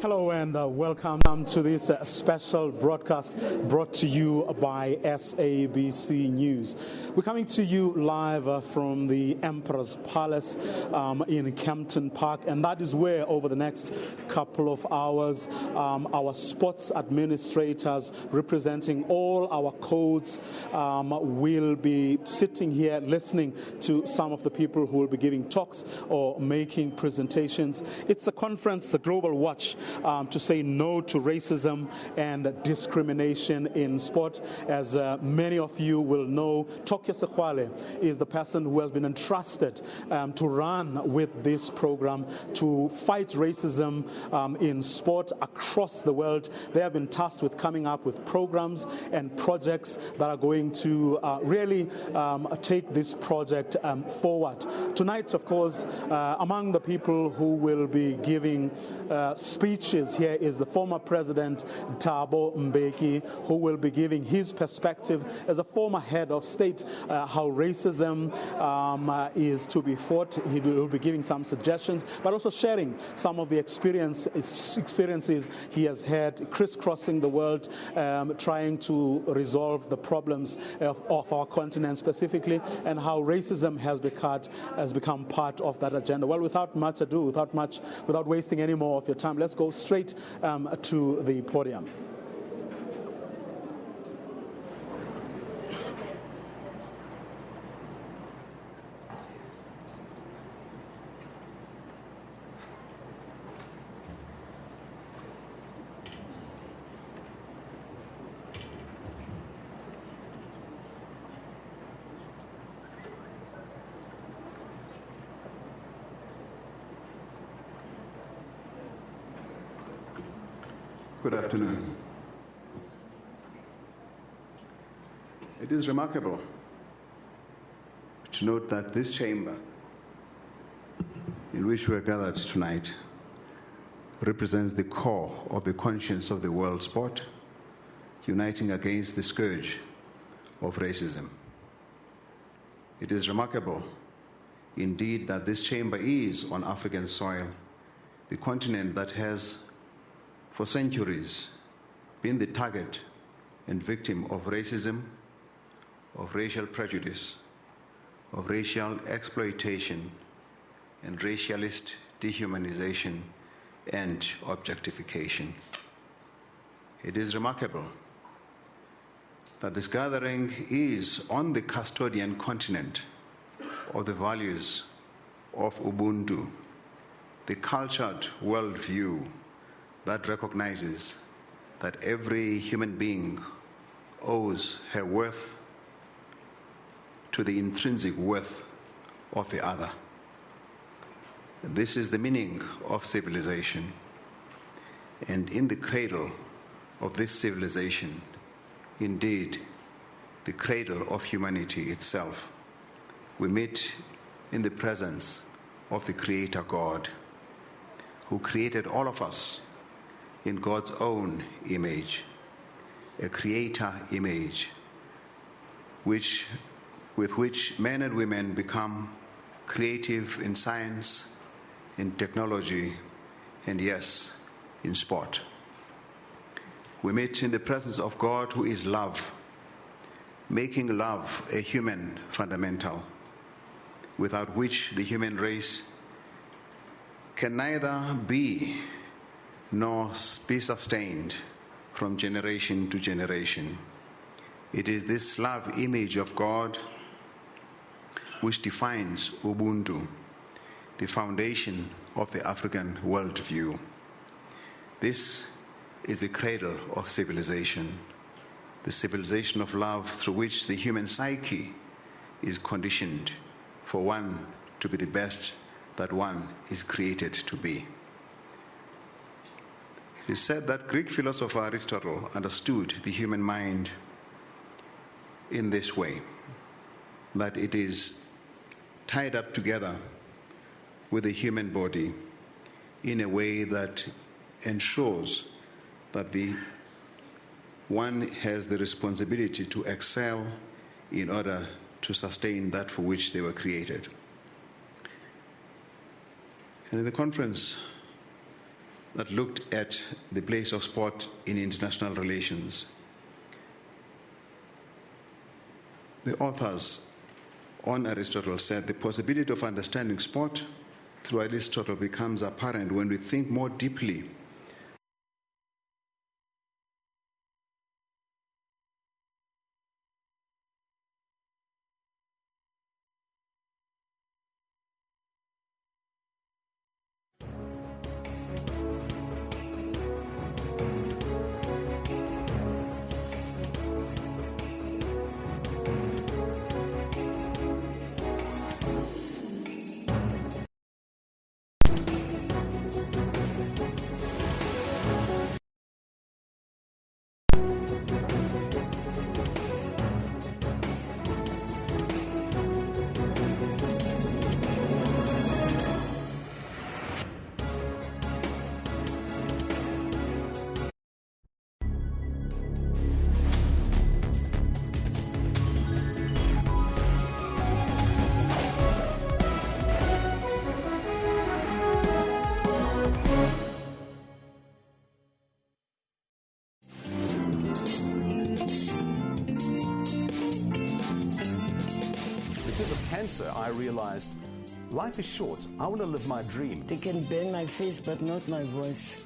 Hello and welcome to this special broadcast brought to you by SABC News. We're coming to you live from the Emperor's Palace in Kempton Park, and that is where over the next couple of hours our sports administrators representing all our codes will be sitting here listening to some of the people who will be giving talks or making presentations. It's the conference, the Global Watch, to say no to racism and discrimination in sport. As many of you will know, Tokyo Sekwale is the person who has been entrusted to run with this program to fight racism in sport across the world. They have been tasked with coming up with programs and projects that are going to really take this project forward. Tonight, of course, among the people who will be giving speeches here is the former President Thabo Mbeki, who will be giving his perspective as a former head of state, how racism is to be fought. He will be giving some suggestions, but also sharing some of the experiences he has had crisscrossing the world, trying to resolve the problems of our continent specifically, and how racism has become part of that agenda. Well, without much ado, without wasting any more of your time, let's go straight to the podium. Good afternoon. It is remarkable to note that this chamber in which we are gathered tonight represents the core of the conscience of the world sport, uniting against the scourge of racism. It is remarkable indeed that this chamber is on African soil, the continent that has for centuries been the target and victim of racism, of racial prejudice, of racial exploitation, and racialist dehumanization and objectification. It is remarkable that this gathering is on the custodian continent of the values of Ubuntu, the cultured worldview that recognizes that every human being owes her worth to the intrinsic worth of the other. This is the meaning of civilization. And in the cradle of this civilization, indeed, the cradle of humanity itself, we meet in the presence of the Creator God, who created all of us in God's own image, a creator image, with which men and women become creative in science, in technology, and yes, in sport. We meet in the presence of God, who is love, making love a human fundamental, without which the human race can neither be nor be sustained from generation to generation. It is this love image of God which defines Ubuntu, the foundation of the African worldview. This is the cradle of civilization, the civilization of love through which the human psyche is conditioned for one to be the best that one is created to be. It is said that Greek philosopher Aristotle understood the human mind in this way, that it is tied up together with the human body in a way that ensures that the one has the responsibility to excel in order to sustain that for which they were created. And in the conference that looked at the place of sport in international relations. The authors on Aristotle said the possibility of understanding sport through Aristotle becomes apparent when we think more deeply because of cancer, I realized life is short. I want to live my dream. They can bend my face, but not my voice.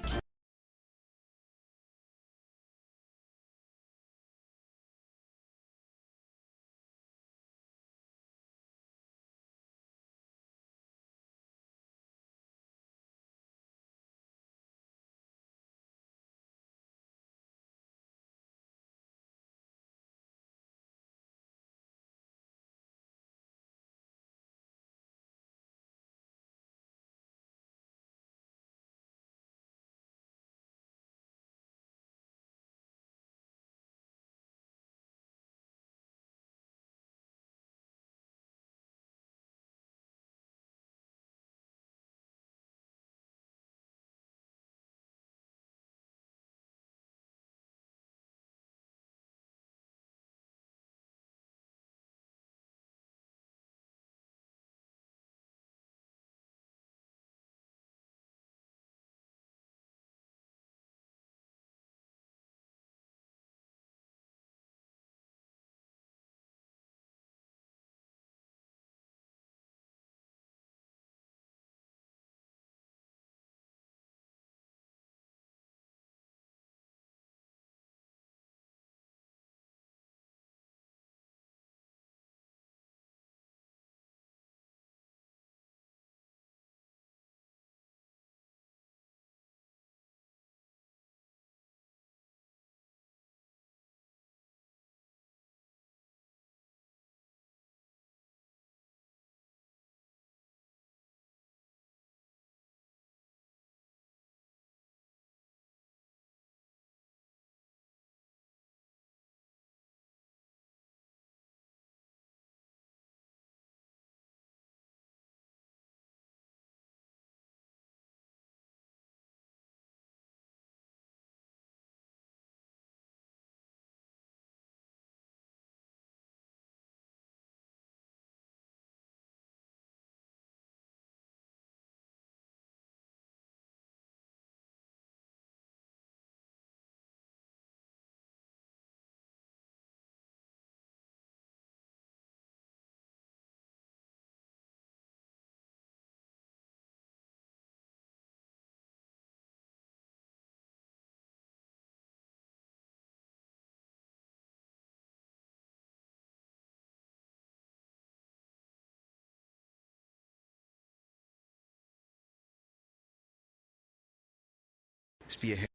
spearhead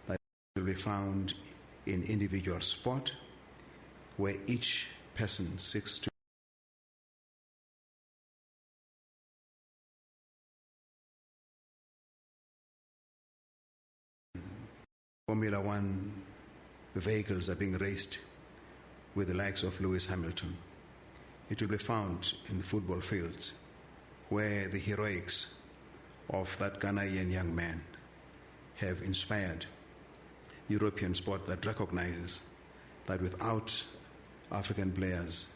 that will be found in individual sport, where each person seeks to Formula One vehicles are being raced with the likes of Lewis Hamilton. It will be found in the football fields, where the heroics of that Ghanaian young man have inspired European sport that recognizes that without African players,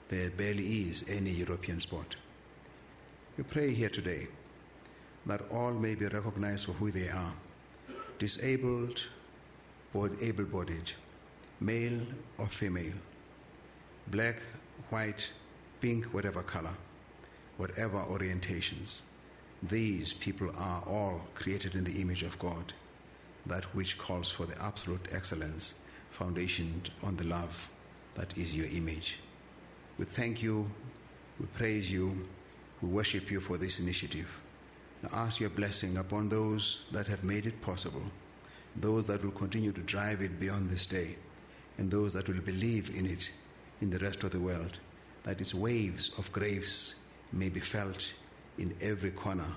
there barely is any European sport. We pray here today that all may be recognized for who they are, disabled or able-bodied, male or female, black, white, pink, whatever color, whatever orientations. These people are all created in the image of God, that which calls for the absolute excellence, foundationed on the love that is your image. We thank you, we praise you, we worship you for this initiative. Now ask your blessing upon those that have made it possible, those that will continue to drive it beyond this day, and those that will believe in it in the rest of the world, that its waves of grace may be felt in every corner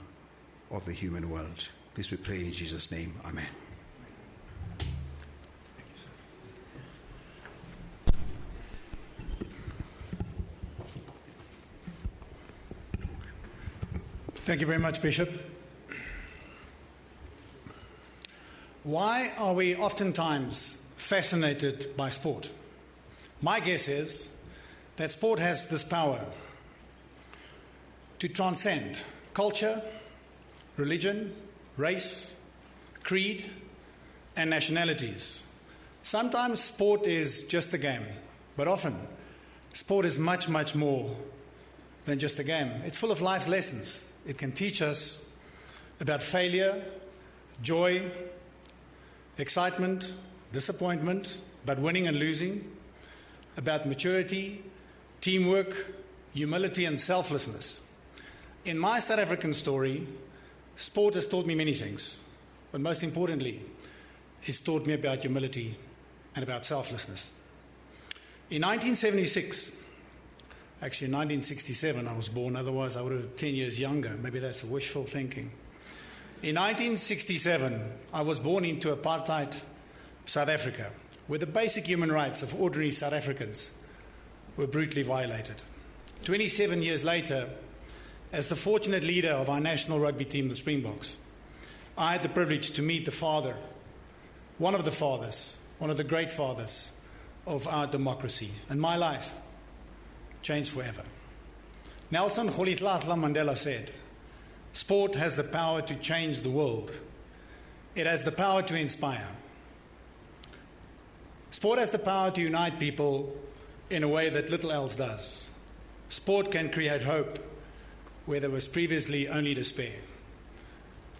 of the human world. This we pray in Jesus' name. Amen. Thank you very much, Bishop. Why are we oftentimes fascinated by sport? My guess is that sport has this power to transcend culture, religion, race, creed, and nationalities. Sometimes sport is just a game, but often sport is much, much more than just a game. It's full of life lessons. It can teach us about failure, joy, excitement, disappointment, about winning and losing, about maturity, teamwork, humility, and selflessness. In my South African story, sport has taught me many things, but most importantly, it's taught me about humility and about selflessness. In 1976, actually in 1967 I was born, otherwise I would have been 10 years younger. Maybe that's wishful thinking. In 1967, I was born into apartheid South Africa, where the basic human rights of ordinary South Africans were brutally violated. 27 years later, as the fortunate leader of our national rugby team, the Springboks, I had the privilege to meet the father, one of the great fathers of our democracy, and my life changed forever. Nelson Rolihlahla Mandela said, "Sport has the power to change the world. It has the power to inspire. Sport has the power to unite people in a way that little else does. Sport can create hope where there was previously only despair."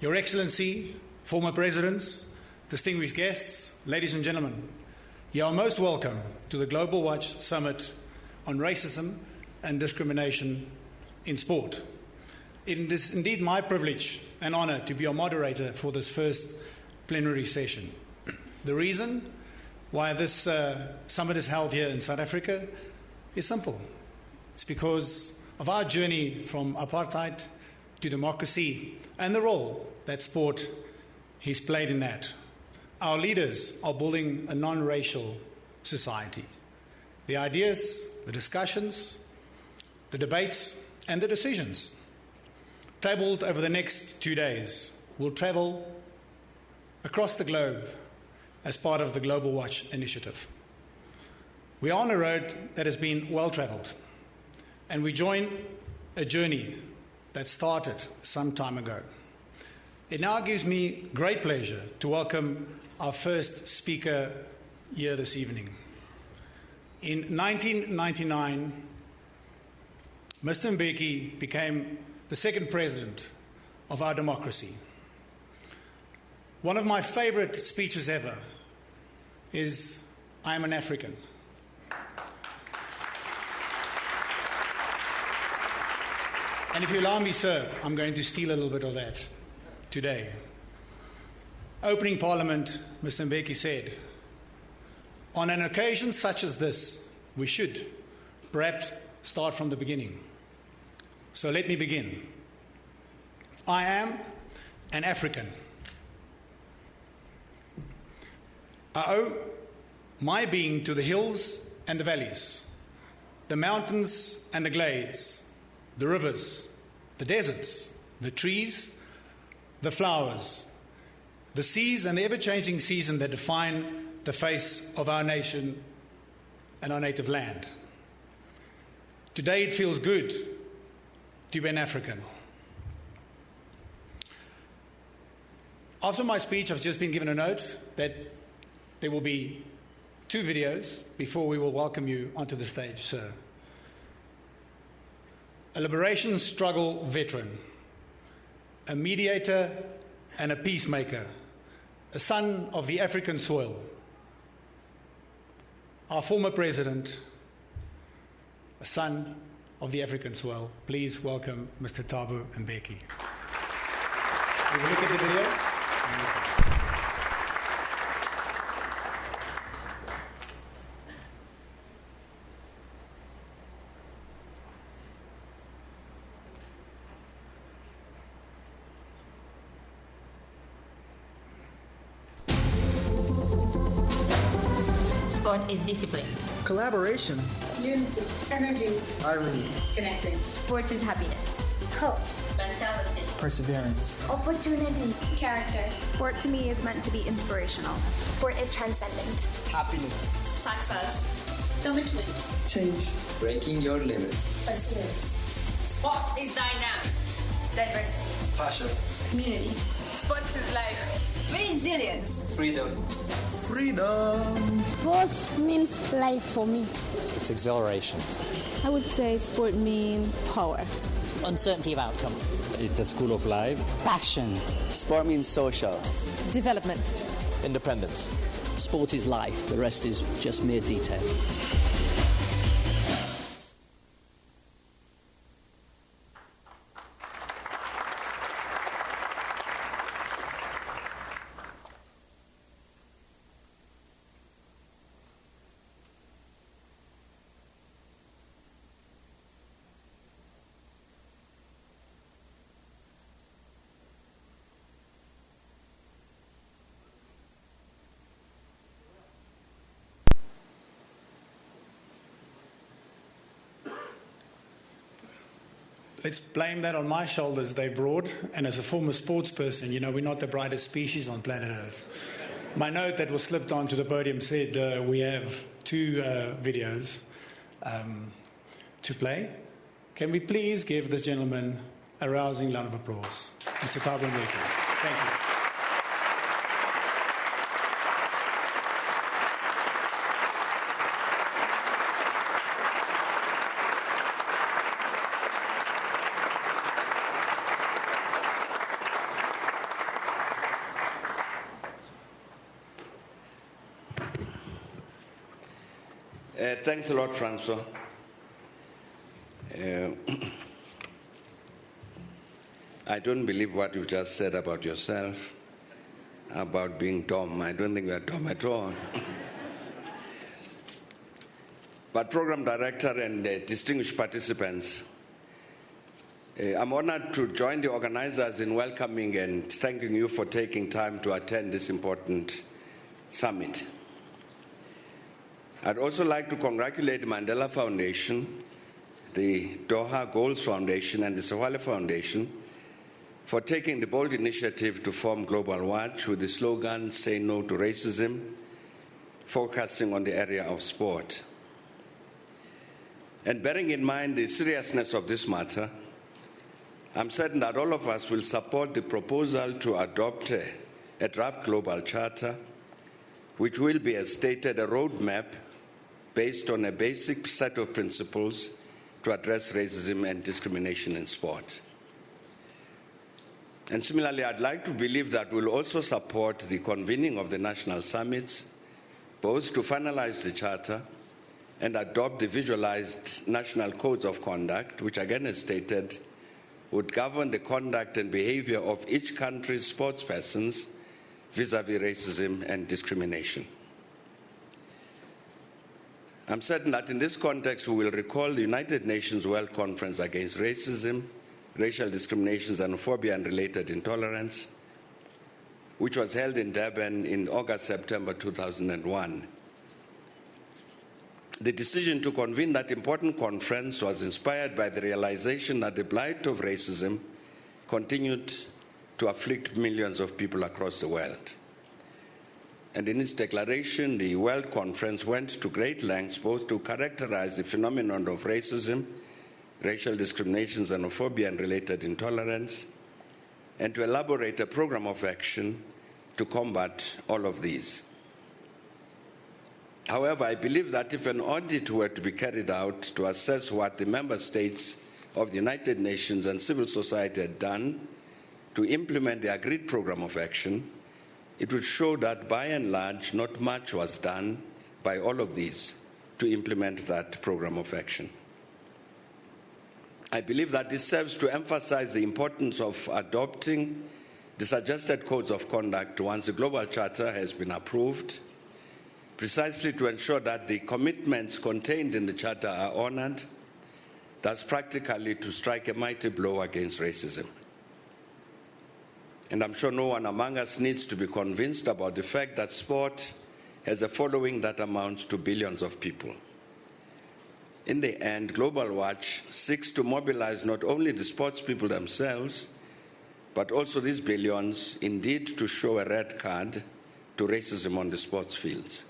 Your Excellency, former presidents, distinguished guests, ladies and gentlemen, you are most welcome to the Global Watch Summit on Racism and Discrimination in Sport. It is indeed my privilege and honor to be your moderator for this first plenary session. The reason why this summit is held here in South Africa is simple. It's because of our journey from apartheid to democracy and the role that sport has played in that. Our leaders are building a non-racial society. The ideas, the discussions, the debates, and the decisions tabled over the next 2 days will travel across the globe as part of the Global Watch initiative. We are on a road that has been well traveled, and we join a journey that started some time ago. It now gives me great pleasure to welcome our first speaker here this evening. In 1999, Mr. Mbeki became the second president of our democracy. One of my favorite speeches ever is, "I am an African." And if you allow me, sir, I'm going to steal a little bit of that today. Opening Parliament, Mr. Mbeki said, "On an occasion such as this, we should perhaps start from the beginning. So let me begin. I am an African. I owe my being to the hills and the valleys, the mountains and the glades, the rivers, the deserts, the trees, the flowers, the seas and the ever-changing season that define the face of our nation and our native land. Today it feels good to be an African. After my speech, I've just been given a note that there will be 2 videos before we will welcome you onto the stage, sir. A liberation struggle veteran, a mediator and a peacemaker, a son of the African soil, our former president, a son of the African soil. Please welcome Mr. Thabo Mbeki. We will look at the video. Sport is discipline. Collaboration. Unity. Energy. Harmony. Connecting. Sports is happiness. Hope. Mentality. Perseverance. Opportunity. Character. Sport to me is meant to be inspirational. Sport is transcendent. Happiness. Success. Commitment. Change. Breaking your limits. Persistence. Sport is dynamic. Diversity. Passion. Community. Sports is life. Resilience. Freedom. Freedom. Sports means life for me. It's exhilaration. I would say sport means power. Uncertainty of outcome. It's a school of life. Passion. Sport means social. Development. Independence. Sport is life. The rest is just mere detail. Let's blame that on my shoulders, they broad. And as a former sports person, you know, we're not the brightest species on planet Earth. My note that was slipped onto the podium said we have 2 videos to play. Can we please give this gentleman a rousing round of applause? Mr. Thabo Mbeki. Thank you. Thanks a lot, Francois. I don't believe what you just said about yourself, about being dumb. I don't think we are dumb at all. But program director and distinguished participants, I'm honored to join the organizers in welcoming and thanking you for taking time to attend this important summit. I'd also like to congratulate the Mandela Foundation, the Doha Goals Foundation, and the Sewale Foundation for taking the bold initiative to form Global Watch with the slogan, "Say No to Racism," focusing on the area of sport. And bearing in mind the seriousness of this matter, I'm certain that all of us will support the proposal to adopt a draft global charter, which will be, as stated, a roadmap based on a basic set of principles to address racism and discrimination in sport. And similarly, I'd like to believe that we'll also support the convening of the national summits, both to finalize the charter and adopt the visualized national codes of conduct, which again, as stated, would govern the conduct and behavior of each country's sportspersons vis-à-vis racism and discrimination. I'm certain that in this context, we will recall the United Nations World Conference Against Racism, Racial Discrimination, Xenophobia, and Related Intolerance, which was held in Durban in August-September 2001. The decision to convene that important conference was inspired by the realization that the blight of racism continued to afflict millions of people across the world. And in its declaration, the World Conference went to great lengths both to characterize the phenomenon of racism, racial discrimination, xenophobia, and related intolerance, and to elaborate a program of action to combat all of these. However, I believe that if an audit were to be carried out to assess what the member states of the United Nations and civil society had done to implement the agreed program of action, it would show that by and large, not much was done by all of these to implement that program of action. I believe that this serves to emphasize the importance of adopting the suggested codes of conduct once the Global Charter has been approved, precisely to ensure that the commitments contained in the Charter are honored, thus practically to strike a mighty blow against racism. And I'm sure no one among us needs to be convinced about the fact that sport has a following that amounts to billions of people. In the end, Global Watch seeks to mobilize not only the sports people themselves, but also these billions, indeed, to show a red card to racism on the sports fields.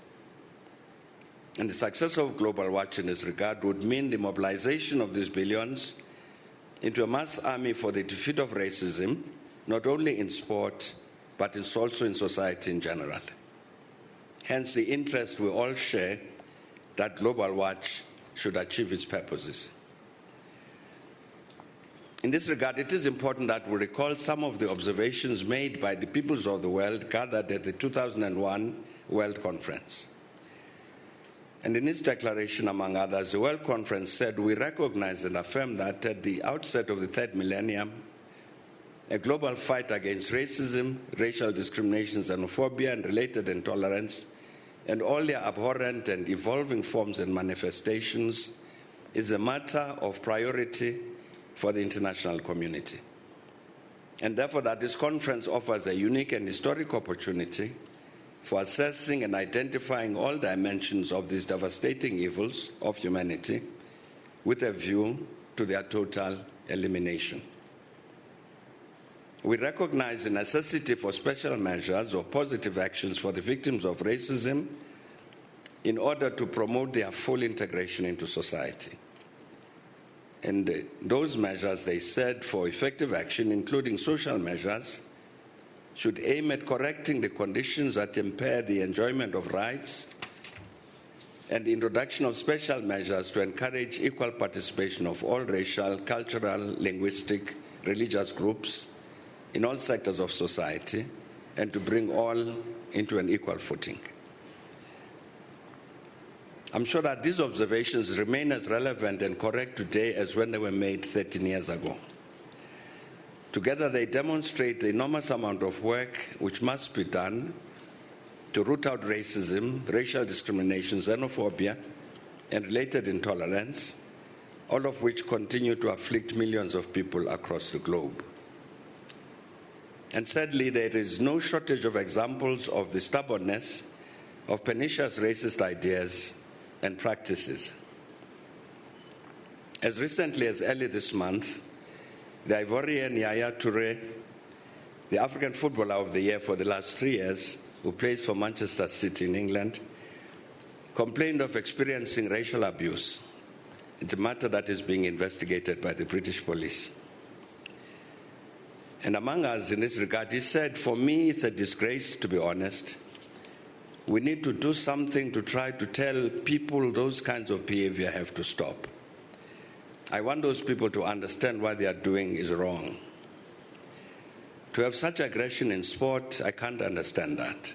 And the success of Global Watch in this regard would mean the mobilization of these billions into a mass army for the defeat of racism, not only in sport, but also in society in general. Hence, the interest we all share that Global Watch should achieve its purposes. In this regard, it is important that we recall some of the observations made by the peoples of the world gathered at the 2001 World Conference. And in its declaration, among others, the World Conference said, "We recognize and affirm that at the outset of the third millennium, a global fight against racism, racial discrimination, xenophobia, and related intolerance, and all their abhorrent and evolving forms and manifestations is a matter of priority for the international community. And therefore that this conference offers a unique and historic opportunity for assessing and identifying all dimensions of these devastating evils of humanity with a view to their total elimination. We recognize the necessity for special measures or positive actions for the victims of racism in order to promote their full integration into society. And those measures, they said, for effective action, including social measures, should aim at correcting the conditions that impair the enjoyment of rights and the introduction of special measures to encourage equal participation of all racial, cultural, linguistic, religious groups in all sectors of society, and to bring all into an equal footing. I'm sure that these observations remain as relevant and correct today as when they were made 13 years ago. Together, they demonstrate the enormous amount of work which must be done to root out racism, racial discrimination, xenophobia, and related intolerance, all of which continue to afflict millions of people across the globe. And sadly, there is no shortage of examples of the stubbornness of pernicious racist ideas and practices. As recently as early this month, the Ivorian Yaya Toure, the African Footballer of the Year for the last 3 years, who plays for Manchester City in England, complained of experiencing racial abuse. It's a matter that is being investigated by the British police. And among us in this regard, he said, "For me, it's a disgrace, to be honest. We need to do something to try to tell people those kinds of behavior have to stop. I want those people to understand what they are doing is wrong. To have such aggression in sport, I can't understand that.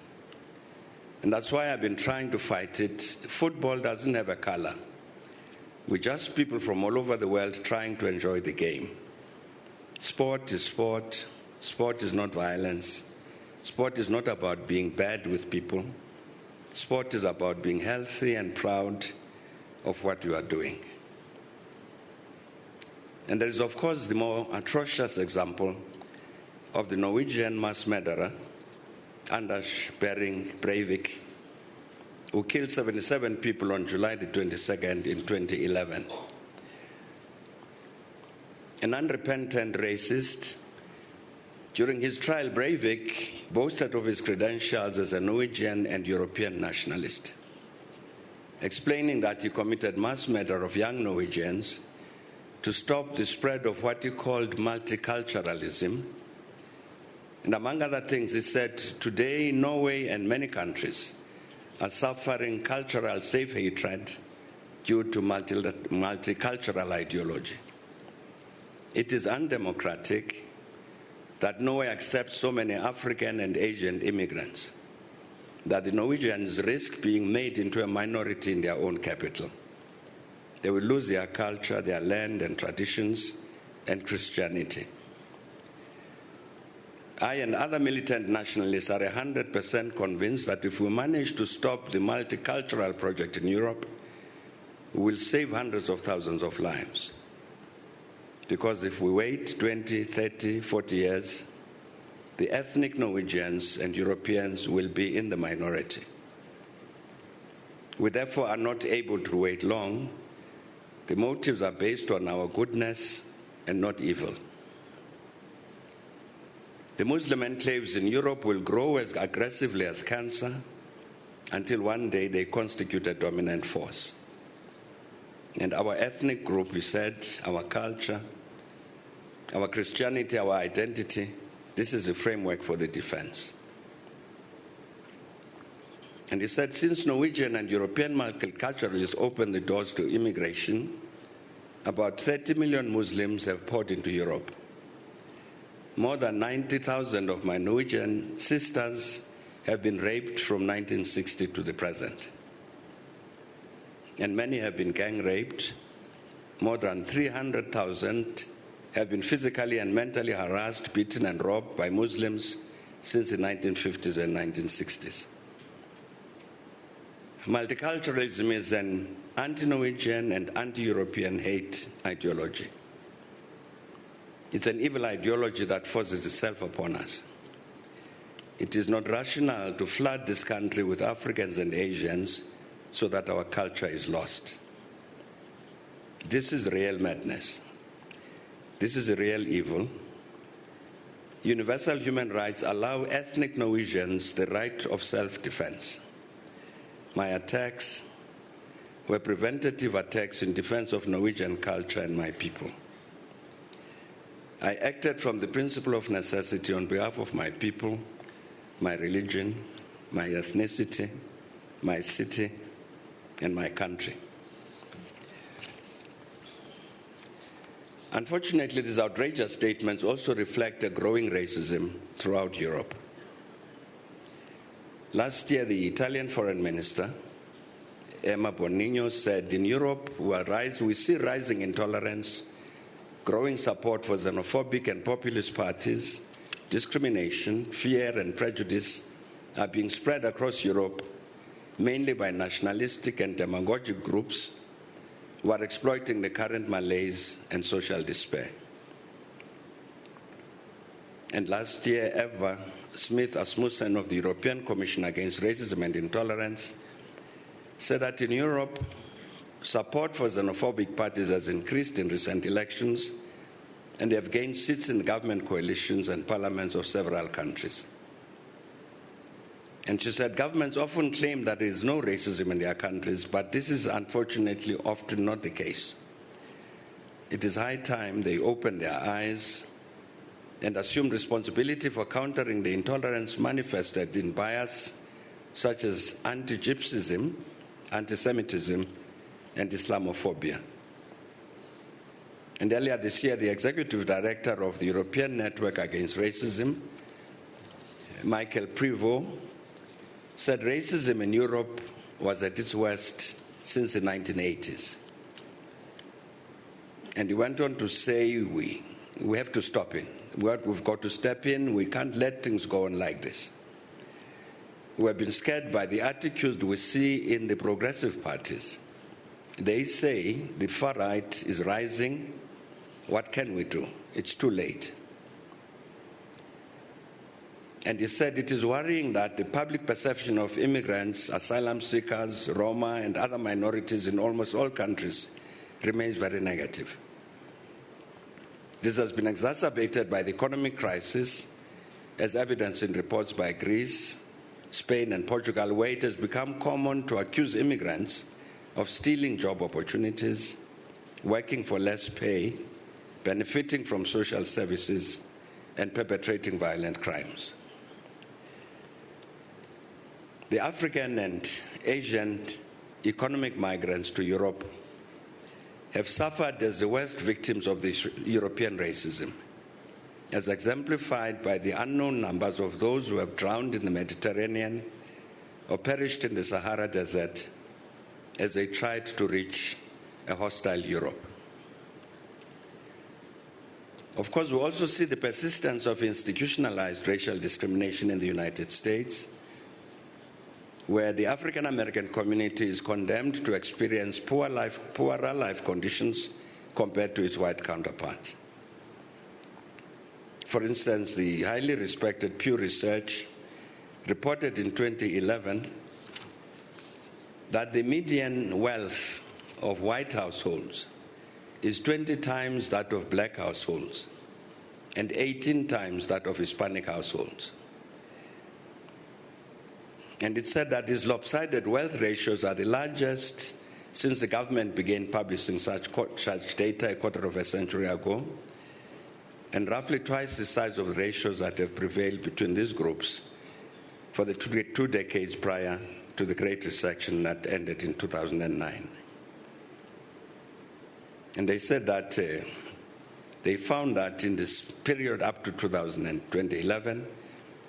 And that's why I've been trying to fight it. Football doesn't have a color. We're just people from all over the world trying to enjoy the game. Sport is sport. Sport is not violence. Sport is not about being bad with people. Sport is about being healthy and proud of what you are doing." And there is, of course, the more atrocious example of the Norwegian mass murderer, Anders Behring Breivik, who killed 77 people on July the 22nd in 2011. An unrepentant racist. During his trial, Breivik boasted of his credentials as a Norwegian and European nationalist, explaining that he committed mass murder of young Norwegians to stop the spread of what he called multiculturalism And among other things, he said, today Norway and many countries are suffering cultural self-hatred due to multicultural ideology. It is undemocratic that Norway accepts so many African and Asian immigrants, that the Norwegians risk being made into a minority in their own capital. They will lose their culture, their land and traditions, and Christianity. I and other militant nationalists are 100% convinced that if we manage to stop the multicultural project in Europe, we will save hundreds of thousands of lives. Because if we wait 20, 30, 40 years, the ethnic Norwegians and Europeans will be in the minority. We therefore are not able to wait long. The motives are based on our goodness and not evil. The Muslim enclaves in Europe will grow as aggressively as cancer until one day they constitute a dominant force. And our ethnic group, we said, our culture, our Christianity, our identity, this is a framework for the defense. And he said, since Norwegian and European multiculturalists opened the doors to immigration, about 30 million Muslims have poured into Europe. More than 90,000 of my Norwegian sisters have been raped from 1960 to the present. And many have been gang raped. More than 300,000 have been physically and mentally harassed, beaten and robbed by Muslims since the 1950s and 1960s. Multiculturalism is an anti-Norwegian and anti-European hate ideology. It's an evil ideology that forces itself upon us. It is not rational to flood this country with Africans and Asians so that our culture is lost. This is real madness. This is a real evil. Universal human rights allow ethnic Norwegians the right of self-defense. My attacks were preventative attacks in defense of Norwegian culture and my people. I acted from the principle of necessity on behalf of my people, my religion, my ethnicity, my city, and my country. Unfortunately, these outrageous statements also reflect a growing racism throughout Europe. Last year, the Italian foreign minister, Emma Bonino, said, in Europe, we see rising intolerance, growing support for xenophobic and populist parties, discrimination, fear, and prejudice are being spread across Europe, mainly by nationalistic and demagogic groups who are exploiting the current malaise and social despair. And last year, Eva Smith-Asmussen of the European Commission Against Racism and Intolerance said that in Europe, support for xenophobic parties has increased in recent elections, and they have gained seats in government coalitions and parliaments of several countries. And she said governments often claim that there is no racism in their countries, but this is unfortunately often not the case. It is high time they open their eyes and assume responsibility for countering the intolerance manifested in bias such as anti-Gypsyism, anti-Semitism, and Islamophobia. And earlier this year, the executive director of the European Network Against Racism, Michael Prevot, said racism in Europe was at its worst since the 1980s. And he went on to say, we have to stop it. We've got to step in. We can't let things go on like this. We have been scared by the attitudes we see in the progressive parties. They say the far right is rising. What can we do? It's too late. And he said it is worrying that the public perception of immigrants, asylum seekers, Roma, and other minorities in almost all countries remains very negative. This has been exacerbated by the economic crisis, as evidenced in reports by Greece, Spain, and Portugal, where it has become common to accuse immigrants of stealing job opportunities, working for less pay, benefiting from social services, and perpetrating violent crimes. The African and Asian economic migrants to Europe have suffered as the worst victims of this European racism, as exemplified by the unknown numbers of those who have drowned in the Mediterranean or perished in the Sahara Desert as they tried to reach a hostile Europe. Of course, we also see the persistence of institutionalized racial discrimination in the United States, where the African American community is condemned to experience poorer life conditions compared to its white counterparts. For instance, the highly respected Pew Research reported in 2011 that the median wealth of white households is 20 times that of black households and 18 times that of Hispanic households. And it said that these lopsided wealth ratios are the largest since the government began publishing such data a quarter of a century ago, and roughly twice the size of the ratios that have prevailed between these groups for the two decades prior to the Great Recession that ended in 2009. And they said that they found that in this period up to 2011,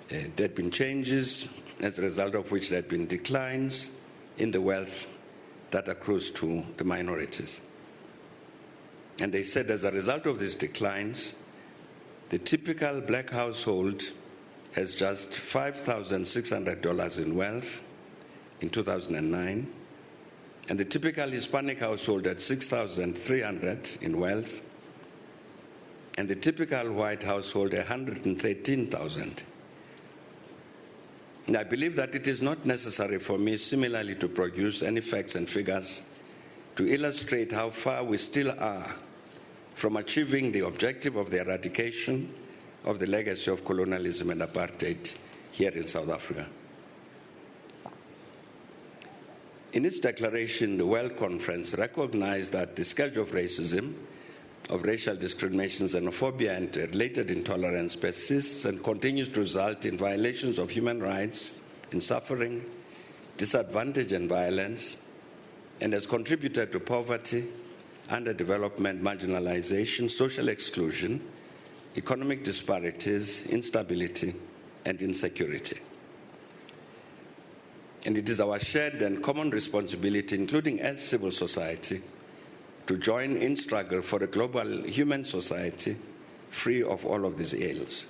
there had been changes, as a result of which there had been declines in the wealth that accrues to the minorities. And they said as a result of these declines, the typical black household has just $5,600 in wealth in 2009, and the typical Hispanic household had $6,300 in wealth, and the typical white household $113,000. And I believe that it is not necessary for me similarly to produce any facts and figures to illustrate how far we still are from achieving the objective of the eradication of the legacy of colonialism and apartheid here in South Africa. In its declaration, the World Conference recognized that the scourge of racism, of racial discrimination, xenophobia, and related intolerance persists and continues to result in violations of human rights, in suffering, disadvantage, and violence, and has contributed to poverty, underdevelopment, marginalization, social exclusion, economic disparities, instability, and insecurity. And it is our shared and common responsibility, including as civil society, to join in struggle for a global human society free of all of these ills.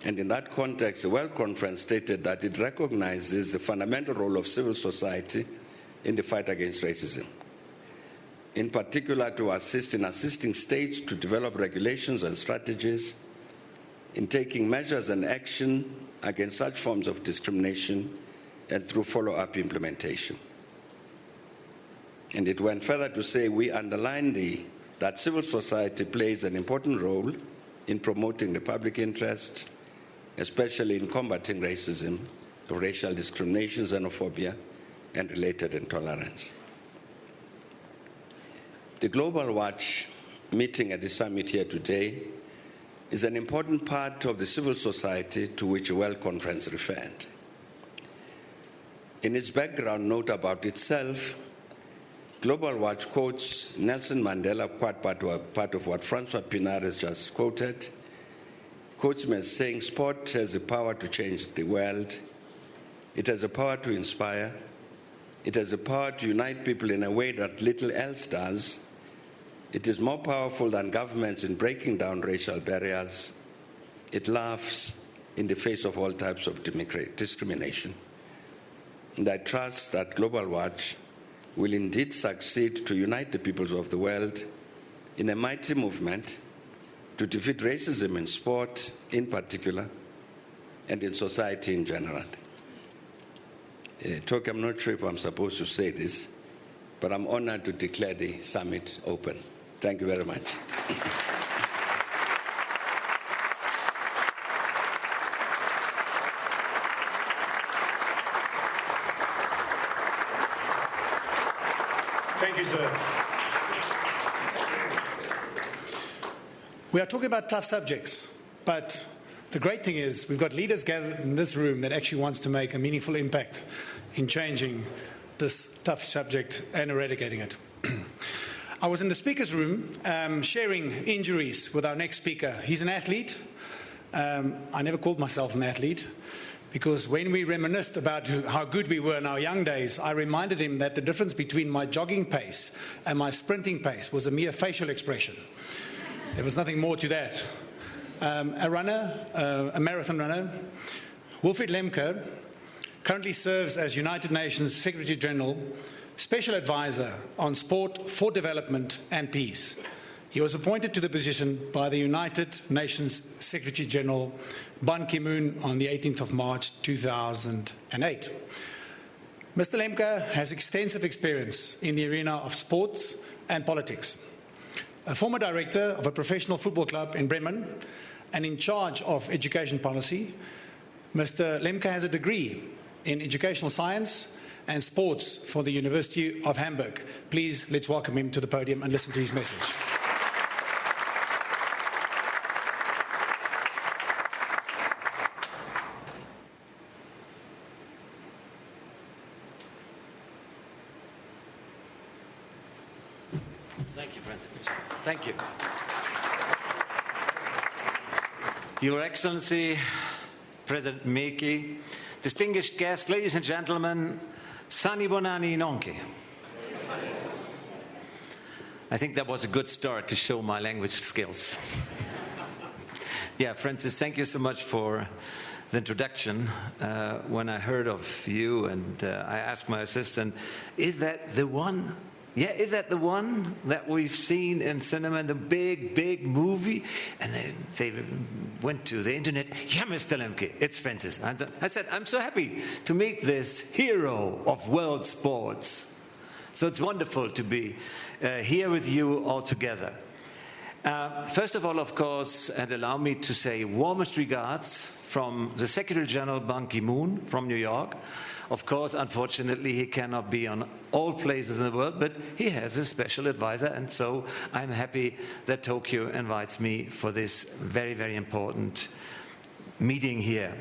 And in that context, the World Conference stated that it recognizes the fundamental role of civil society in the fight against racism, in particular to assist in assisting states to develop regulations and strategies, in taking measures and action against such forms of discrimination, and through follow-up implementation. And it went further to say we underline that civil society plays an important role in promoting the public interest, especially in combating racism, racial discrimination, xenophobia, and related intolerance. The Global Watch meeting at the summit here today is an important part of the civil society to which the World Conference referred. In its background note about itself, Global Watch quotes Nelson Mandela, part of what Francois Pinard has just quoted, quotes him as saying, "Sport has the power to change the world. It has the power to inspire. It has the power to unite people in a way that little else does. It is more powerful than governments in breaking down racial barriers. It laughs in the face of all types of discrimination." And I trust that Global Watch will indeed succeed to unite the peoples of the world in a mighty movement to defeat racism in sport in particular and in society in general. Toke, I'm not sure if I'm supposed to say this, but I'm honored to declare the summit open. Thank you very much. Thank you, sir. We are talking about tough subjects, but the great thing is we've got leaders gathered in this room that actually wants to make a meaningful impact in changing this tough subject and eradicating it. I was in the speaker's room sharing injuries with our next speaker. He's an athlete. I never called myself an athlete because when we reminisced about how good we were in our young days, I reminded him that the difference between my jogging pace and my sprinting pace was a mere facial expression. There was nothing more to that. A runner, a marathon runner, Wilfried Lemke, currently serves as United Nations Secretary General, Special Advisor on Sport for Development and Peace. He was appointed to the position by the United Nations Secretary General Ban Ki-moon on the 18th of March 2008. Mr. Lemke has extensive experience in the arena of sports and politics. A former director of a professional football club in Bremen and in charge of education policy, Mr. Lemke has a degree in educational science and sports for the University of Hamburg. Please, let's welcome him to the podium and listen to his message. Thank you, Francis. Thank you. Your Excellency, President Mbeki, distinguished guests, ladies and gentlemen, Sanibonani Nonke. I think that was a good start to show my language skills. Yeah, Francis, thank you so much for the introduction. When I heard of you and I asked my assistant, is that the one? Yeah, is that the one that we've seen in cinema, in the big movie? And they went to the internet. Yeah, Mr. Lemke, it's Francis. And I said, I'm so happy to meet this hero of world sports. So it's wonderful to be here with you all together. First of all, of course, and allow me to say warmest regards from the Secretary General Ban Ki-moon from New York. Of course, unfortunately, he cannot be on all places in the world, but he has a special advisor, and so I'm happy that Tokyo invites me for this very, very important meeting here.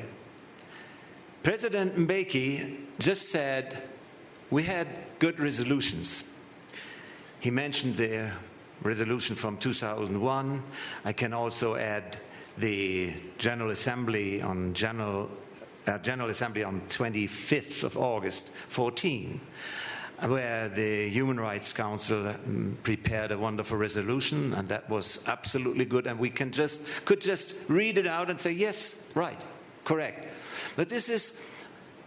President Mbeki just said we had good resolutions. He mentioned the resolution from 2001. I can also add the General Assembly on 25th of August 14, where the Human Rights Council prepared a wonderful resolution, and that was absolutely good, and we could just read it out and say, yes, right, correct. But this is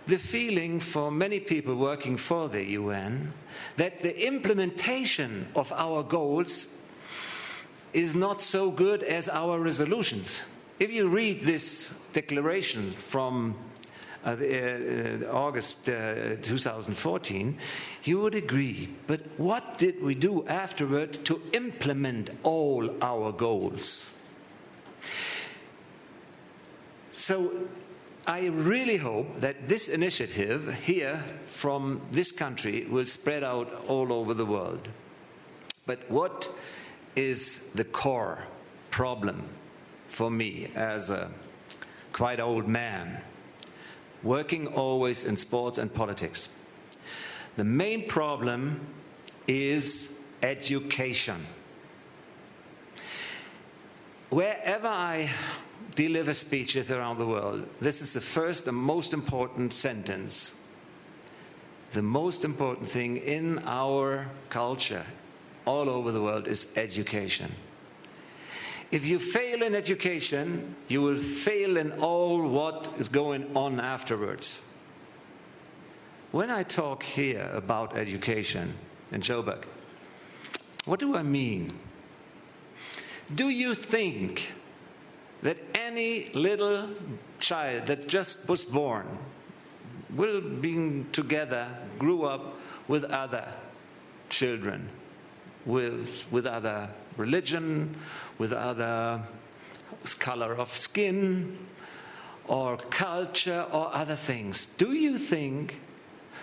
the feeling for many people working for the UN, that the implementation of our goals is not so good as our resolutions. If you read this declaration from August 2014, you would agree. But what did we do afterward to implement all our goals? So I really hope that this initiative here from this country will spread out all over the world. But what is the core problem for me as a quite old man, working always in sports and politics? The main problem is education. Wherever I deliver speeches around the world, this is the first and most important sentence. The most important thing in our culture all over the world is education. If you fail in education, you will fail in all what is going on afterwards. When I talk here about education in Joburg, what do I mean? Do you think that any little child that just was born will be together, grew up with other children, with other religion, with other color of skin, or culture, or other things? Do you think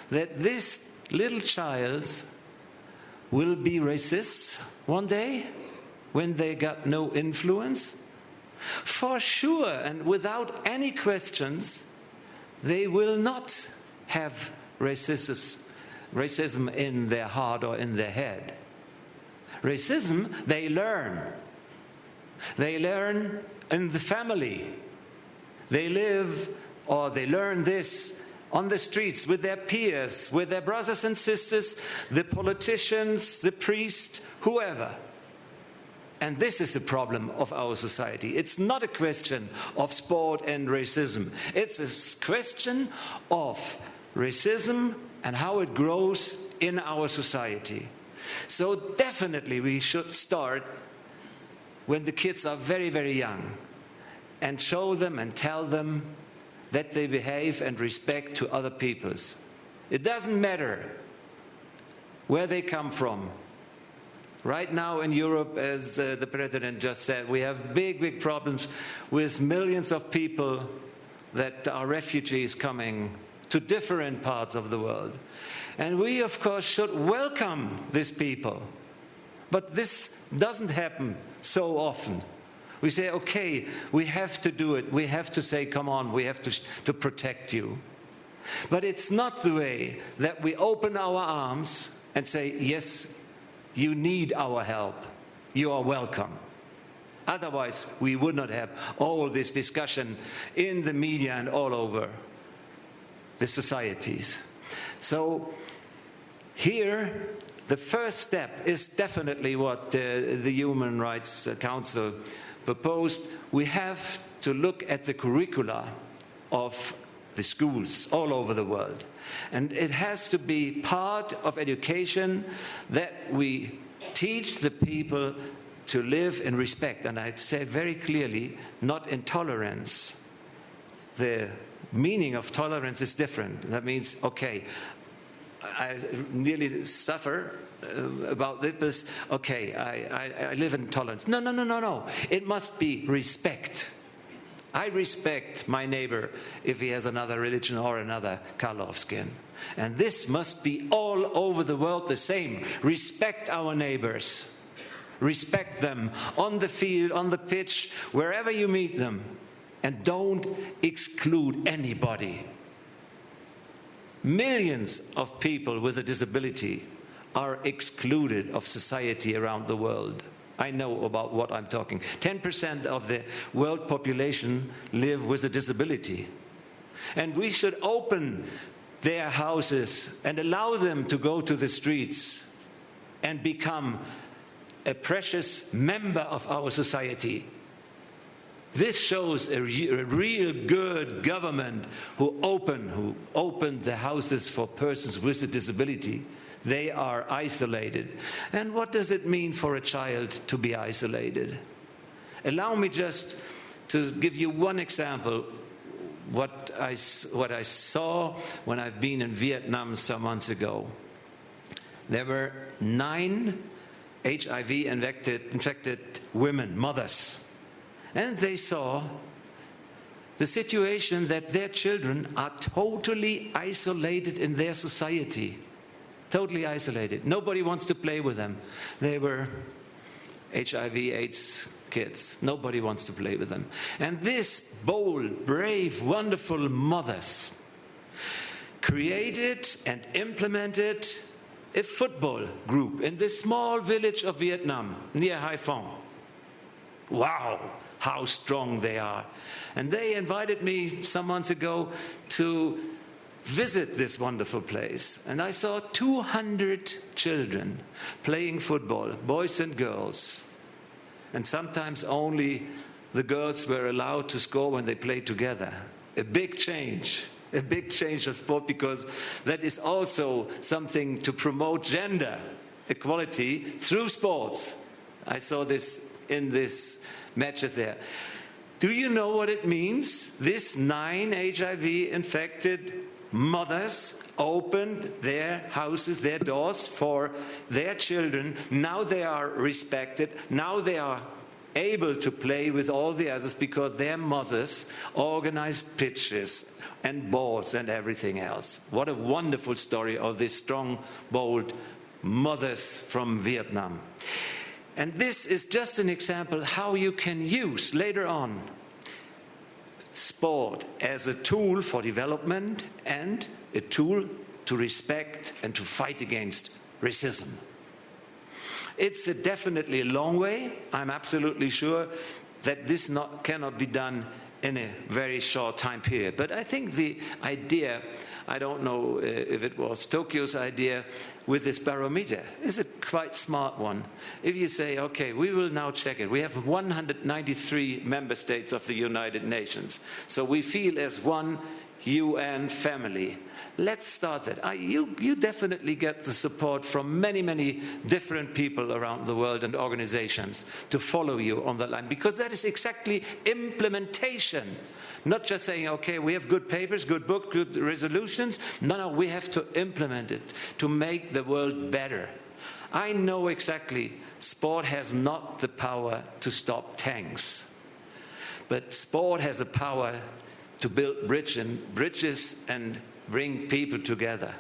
that this little child will be racist one day? when they got no influence? For sure, and without any questions, they will not have racism in their heart or in their head. Racism, they learn. They learn in the family. They live or they learn this on the streets with their peers, with their brothers and sisters, the politicians, the priest, whoever. And this is the problem of our society. It's not a question of sport and racism. It's a question of racism and how it grows in our society. So definitely we should start when the kids are very, very young and show them and tell them that they behave and respect to other peoples. It doesn't matter where they come from. Right now in Europe, as the President just said, we have big, big problems with millions of people that are refugees coming to different parts of the world. And we, of course, should welcome these people. But this doesn't happen so often. We say, okay, we have to do it. We have to say, come on, we have to protect you. But it's not the way that we open our arms and say, yes, you need our help. You are welcome. Otherwise, we would not have all this discussion in the media and all over the societies. So here, the first step is definitely what the Human Rights Council proposed. We have to look at the curricula of the schools all over the world. And it has to be part of education that we teach the people to live in respect. And I'd say very clearly, not intolerance. The meaning of tolerance is different. That means, okay, I nearly suffer about this. Okay, I live in tolerance. No. It must be respect. I respect my neighbor if he has another religion or another color of skin. And this must be all over the world the same. Respect our neighbors. Respect them on the field, on the pitch, wherever you meet them. And don't exclude anybody. Millions of people with a disability are excluded of society around the world. I know about what I'm talking. 10% of the world population live with a disability. And we should open their houses and allow them to go to the streets and become a precious member of our society. This shows a real good government who opened the houses for persons with a disability. They are isolated. And what does it mean for a child to be isolated? Allow me just to give you one example. What I saw when I've been in Vietnam some months ago. There were 9 HIV-infected women, mothers. And they saw the situation that their children are totally isolated in their society. Totally isolated. Nobody wants to play with them. They were HIV/AIDS kids. Nobody wants to play with them. And this bold, brave, wonderful mothers created and implemented a football group in this small village of Vietnam near Haiphong. Wow, how strong they are. And they invited me some months ago to visit this wonderful place. And I saw 200 children playing football, boys and girls. And sometimes only the girls were allowed to score when they played together. A big change of sport, because that is also something to promote gender equality through sports. I saw this in this match there. Do you know what it means? This 9 HIV-infected mothers opened their houses, their doors for their children. Now they are respected. Now they are able to play with all the others because their mothers organized pitches and balls and everything else. What a wonderful story of these strong, bold mothers from Vietnam. And this is just an example how you can use later on sport as a tool for development and a tool to respect and to fight against racism. It's definitely a long way. I'm absolutely sure that this cannot be done in a very short time period. But I think the idea, I don't know if it was Tokyo's idea with this barometer, is a quite smart one. If you say, okay, we will now check it. We have 193 member states of the United Nations. So we feel as one UN family. Let's start that. You definitely get the support from many, many different people around the world and organizations to follow you on that line, because that is exactly implementation. Not just saying, okay, we have good papers, good books, good resolutions. No, we have to implement it to make the world better. I know exactly sport has not the power to stop tanks, but sport has the power to build bridges and bring people together.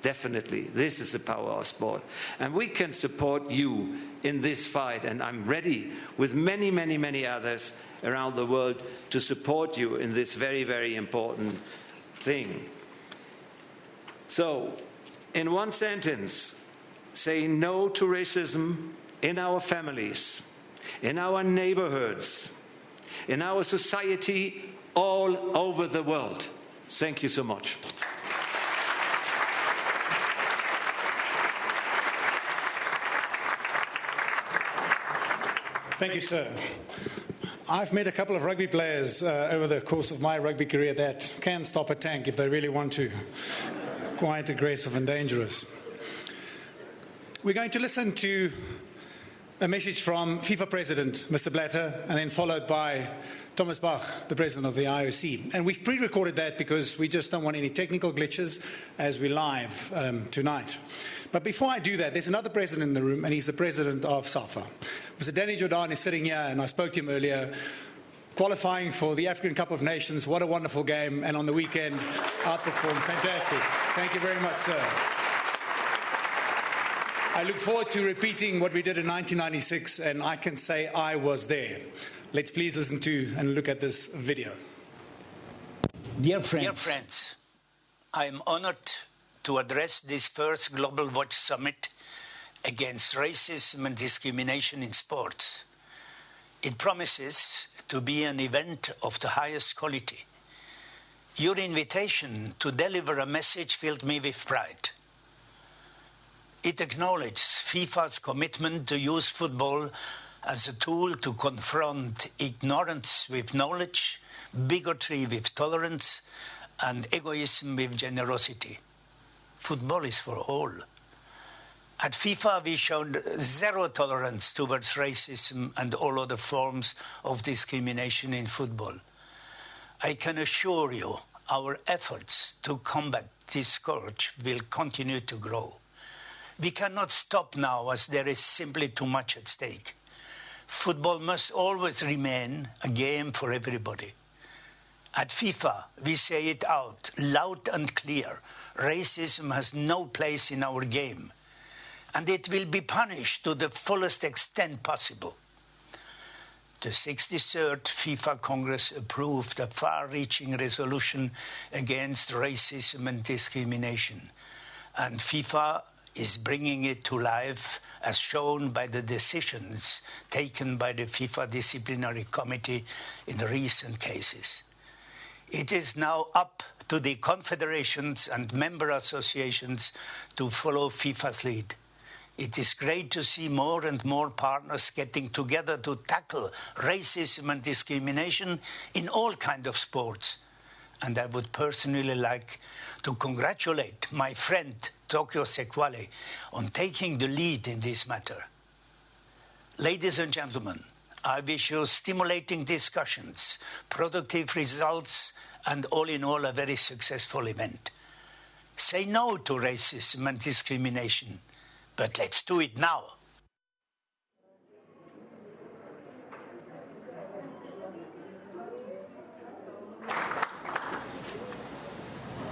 Definitely, this is the power of sport. And we can support you in this fight, and I'm ready with many, many, many others around the world to support you in this very, very important thing. So, in one sentence, say no to racism in our families, in our neighborhoods, in our society, all over the world. Thank you so much. Thank you, sir. I've met a couple of rugby players over the course of my rugby career that can stop a tank if they really want to. Quite aggressive and dangerous. We're going to listen to a message from FIFA President, Mr. Blatter, and then followed by Thomas Bach, the President of the IOC. And we've pre-recorded that because we just don't want any technical glitches as we live tonight. But before I do that, there's another president in the room, and he's the president of SAFA. Mr. Danny Jordan is sitting here, and I spoke to him earlier, qualifying for the African Cup of Nations. What a wonderful game, and on the weekend, outperformed. Fantastic. Thank you very much, sir. I look forward to repeating what we did in 1996, and I can say I was there. Let's please listen to and look at this video. Dear friends, I am honored to address this first Global Watch Summit against racism and discrimination in sports. It promises to be an event of the highest quality. Your invitation to deliver a message filled me with pride. It acknowledges FIFA's commitment to use football as a tool to confront ignorance with knowledge, bigotry with tolerance, and egoism with generosity. Football is for all. At FIFA, we showed zero tolerance towards racism and all other forms of discrimination in football. I can assure you our efforts to combat this scourge will continue to grow. We cannot stop now as there is simply too much at stake. Football must always remain a game for everybody. At FIFA, we say it out, loud and clear. Racism has no place in our game, and it will be punished to the fullest extent possible. The 63rd FIFA Congress approved a far-reaching resolution against racism and discrimination, and FIFA is bringing it to life as shown by the decisions taken by the FIFA Disciplinary Committee in recent cases. It is now up to the confederations and member associations to follow FIFA's lead. It is great to see more and more partners getting together to tackle racism and discrimination in all kinds of sports. And I would personally like to congratulate my friend Tokyo Sekwale on taking the lead in this matter. Ladies and gentlemen, I wish you stimulating discussions, productive results, and all in all a very successful event. Say no to racism and discrimination, but let's do it now.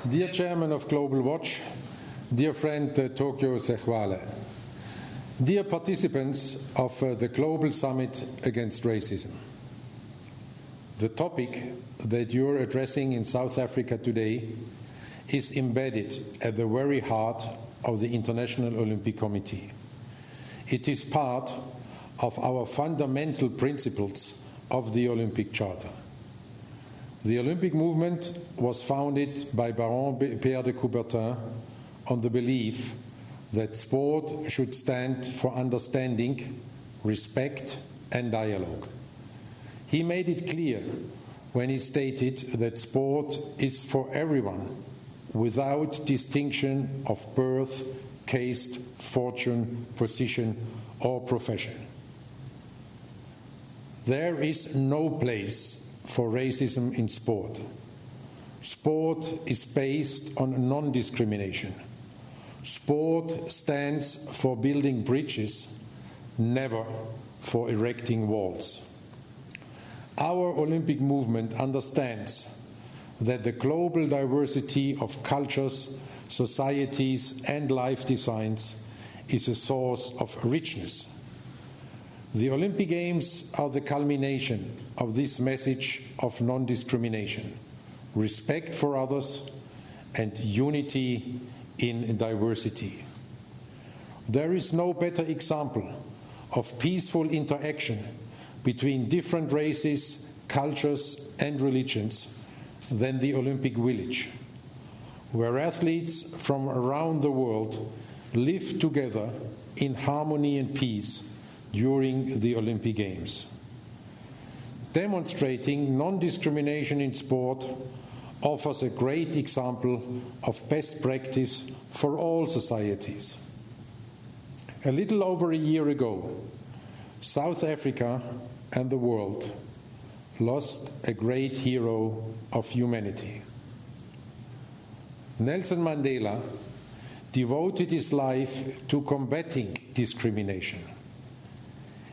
Dear Chairman of Global Watch, dear friend Tokyo Sekwale, Dear participants of the Global Summit Against Racism, the topic that you're addressing in South Africa today is embedded at the very heart of the International Olympic Committee. It is part of our fundamental principles of the Olympic Charter. The Olympic movement was founded by Baron Pierre de Coubertin on the belief that sport should stand for understanding, respect, and dialogue. He made it clear when he stated that sport is for everyone, without distinction of birth, caste, fortune, position, or profession. There is no place for racism in sport. Sport is based on non-discrimination. Sport stands for building bridges, never for erecting walls. Our Olympic movement understands that the global diversity of cultures, societies, and life designs is a source of richness. The Olympic Games are the culmination of this message of non-discrimination, respect for others, and unity in diversity. There is no better example of peaceful interaction between different races, cultures, and religions than the Olympic Village, where athletes from around the world live together in harmony and peace during the Olympic Games. Demonstrating non-discrimination in sport offers a great example of best practice for all societies. A little over a year ago, South Africa and the world lost a great hero of humanity. Nelson Mandela devoted his life to combating discrimination.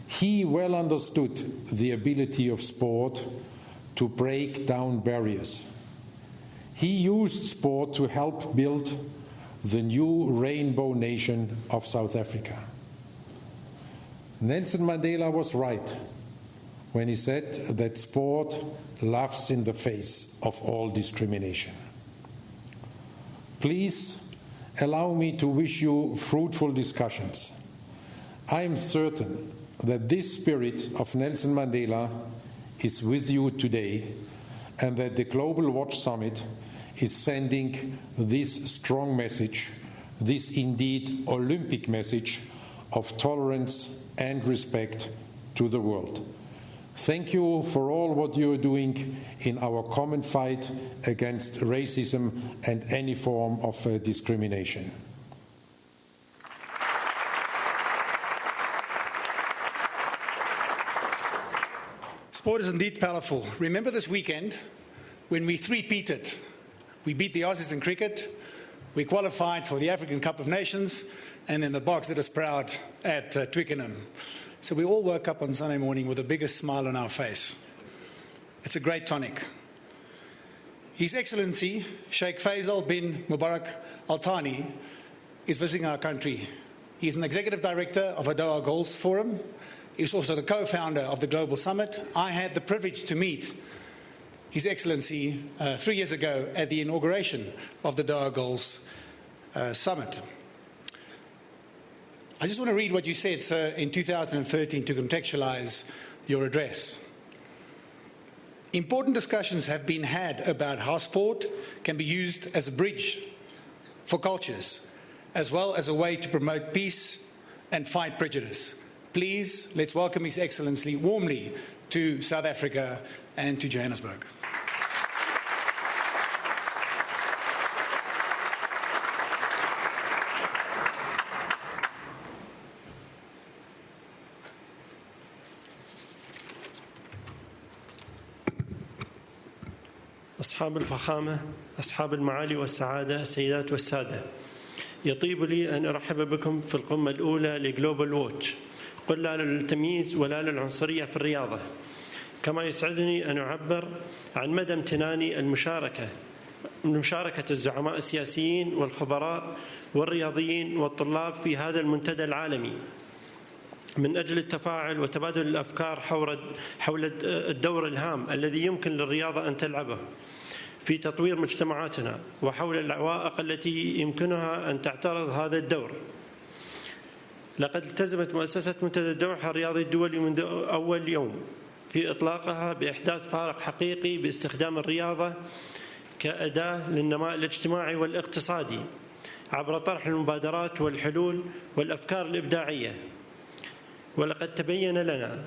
He well understood the ability of sport to break down barriers. He used sport to help build the new rainbow nation of South Africa. Nelson Mandela was right when he said that sport laughs in the face of all discrimination. Please allow me to wish you fruitful discussions. I am certain that this spirit of Nelson Mandela is with you today, and that the Global Watch Summit is sending this strong message, this indeed Olympic message of tolerance and respect to the world. Thank you for all what you are doing in our common fight against racism and any form of discrimination. Sport is indeed powerful. Remember this weekend when we three-peated. We beat the Aussies in cricket, we qualified for the African Cup of Nations, and then the box did us proud at Twickenham. So we all woke up on Sunday morning with the biggest smile on our face. It's a great tonic. His Excellency Sheikh Faisal bin Mubarak Al Thani is visiting our country. He's an executive director of Doha Goals Forum. He's also the co-founder of the Global Summit. I had the privilege to meet His Excellency 3 years ago at the inauguration of the Doha Goals Summit. I just want to read what you said, sir, in 2013 to contextualize your address. Important discussions have been had about how sport can be used as a bridge for cultures, as well as a way to promote peace and fight prejudice. Please, let's welcome His Excellency warmly to South Africa and to Johannesburg. أصحاب الفخامة، أصحاب المعالي والسعادة، السيدات والسادة، يطيب لي أن أرحب بكم في القمة الأولى لجلوبال ووتش، قل لا للتمييز ولا للعنصرية في الرياضة. كما يسعدني أن أعبر عن مدى امتناني مشاركة الزعماء السياسيين والخبراء والرياضيين والطلاب في هذا المنتدى العالمي. من أجل التفاعل وتبادل الأفكار حول الدور الهام الذي يمكن للرياضة أن تلعبه في تطوير مجتمعاتنا، وحول العوائق التي يمكنها أن تعترض هذا الدور. لقد التزمت مؤسسة منتدى الدوحة الرياضي الدولي منذ أول يوم في إطلاقها بإحداث فارق حقيقي باستخدام الرياضة كأداة للنماء الاجتماعي والاقتصادي عبر طرح المبادرات والحلول والأفكار الإبداعية. ولقد تبين لنا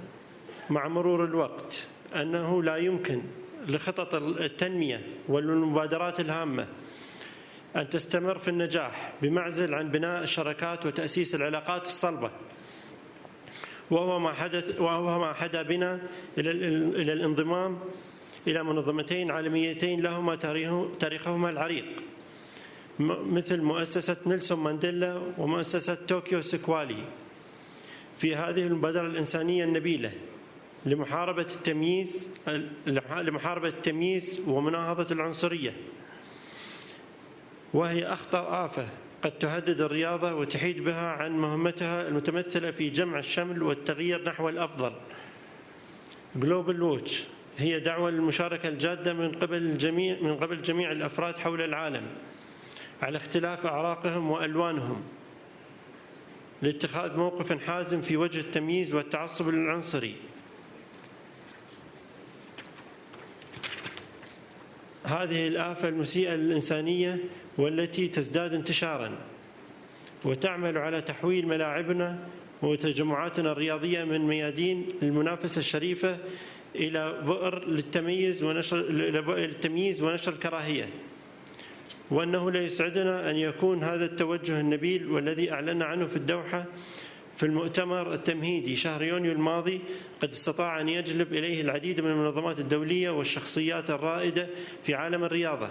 مع مرور الوقت أنه لا يمكن لخطط التنمية والمبادرات الهامة أن تستمر في النجاح بمعزل عن بناء الشراكات وتأسيس العلاقات الصلبة، وهو ما حدا بنا إلى الانضمام إلى منظمتين عالميتين لهما تاريخهما العريق، مثل مؤسسة نيلسون مانديلا ومؤسسة طوكيو سيكوالي، في هذه المبادرة الإنسانية النبيلة لمحاربة التمييز ومناهضة العنصرية، وهي أخطر آفة قد تهدد الرياضة وتحيد بها عن مهمتها المتمثلة في جمع الشمل والتغيير نحو الأفضل. Global Watch هي دعوة للمشاركة الجادة من قبل جميع الأفراد حول العالم على اختلاف أعراقهم وألوانهم لاتخاذ موقف حازم في وجه التمييز والتعصب العنصري. هذه الآفة المسيئة للإنسانية والتي تزداد انتشاراً وتعمل على تحويل ملاعبنا وتجمعاتنا الرياضية من ميادين المنافسة الشريفة إلى بؤر للتمييز ونشر الكراهية. وأنه لا يسعدنا أن يكون هذا التوجه النبيل والذي أعلنا عنه في الدوحة في المؤتمر التمهيدي شهر يونيو الماضي قد استطاع أن يجلب إليه العديد من المنظمات الدولية والشخصيات الرائدة في عالم الرياضة،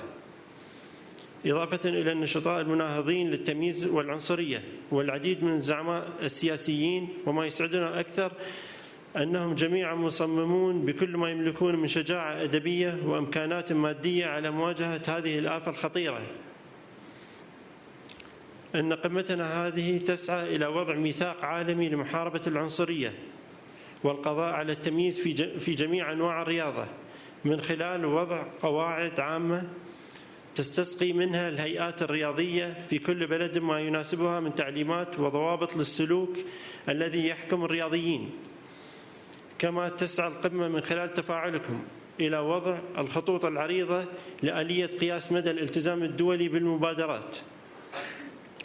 إضافة إلى النشطاء المناهضين للتمييز والعنصرية والعديد من الزعماء السياسيين. وما يسعدنا أكثر أنهم جميعا مصممون بكل ما يملكون من شجاعة أدبية وإمكانات مادية على مواجهة هذه الآفة الخطيرة. أن قمتنا هذه تسعى إلى وضع ميثاق عالمي لمحاربة العنصرية والقضاء على التمييز في جميع أنواع الرياضة من خلال وضع قواعد عامة تستسقي منها الهيئات الرياضية في كل بلد ما يناسبها من تعليمات وضوابط للسلوك الذي يحكم الرياضيين. كما تسعى القمة من خلال تفاعلكم إلى وضع الخطوط العريضة لآلية قياس مدى الالتزام الدولي بالمبادرات،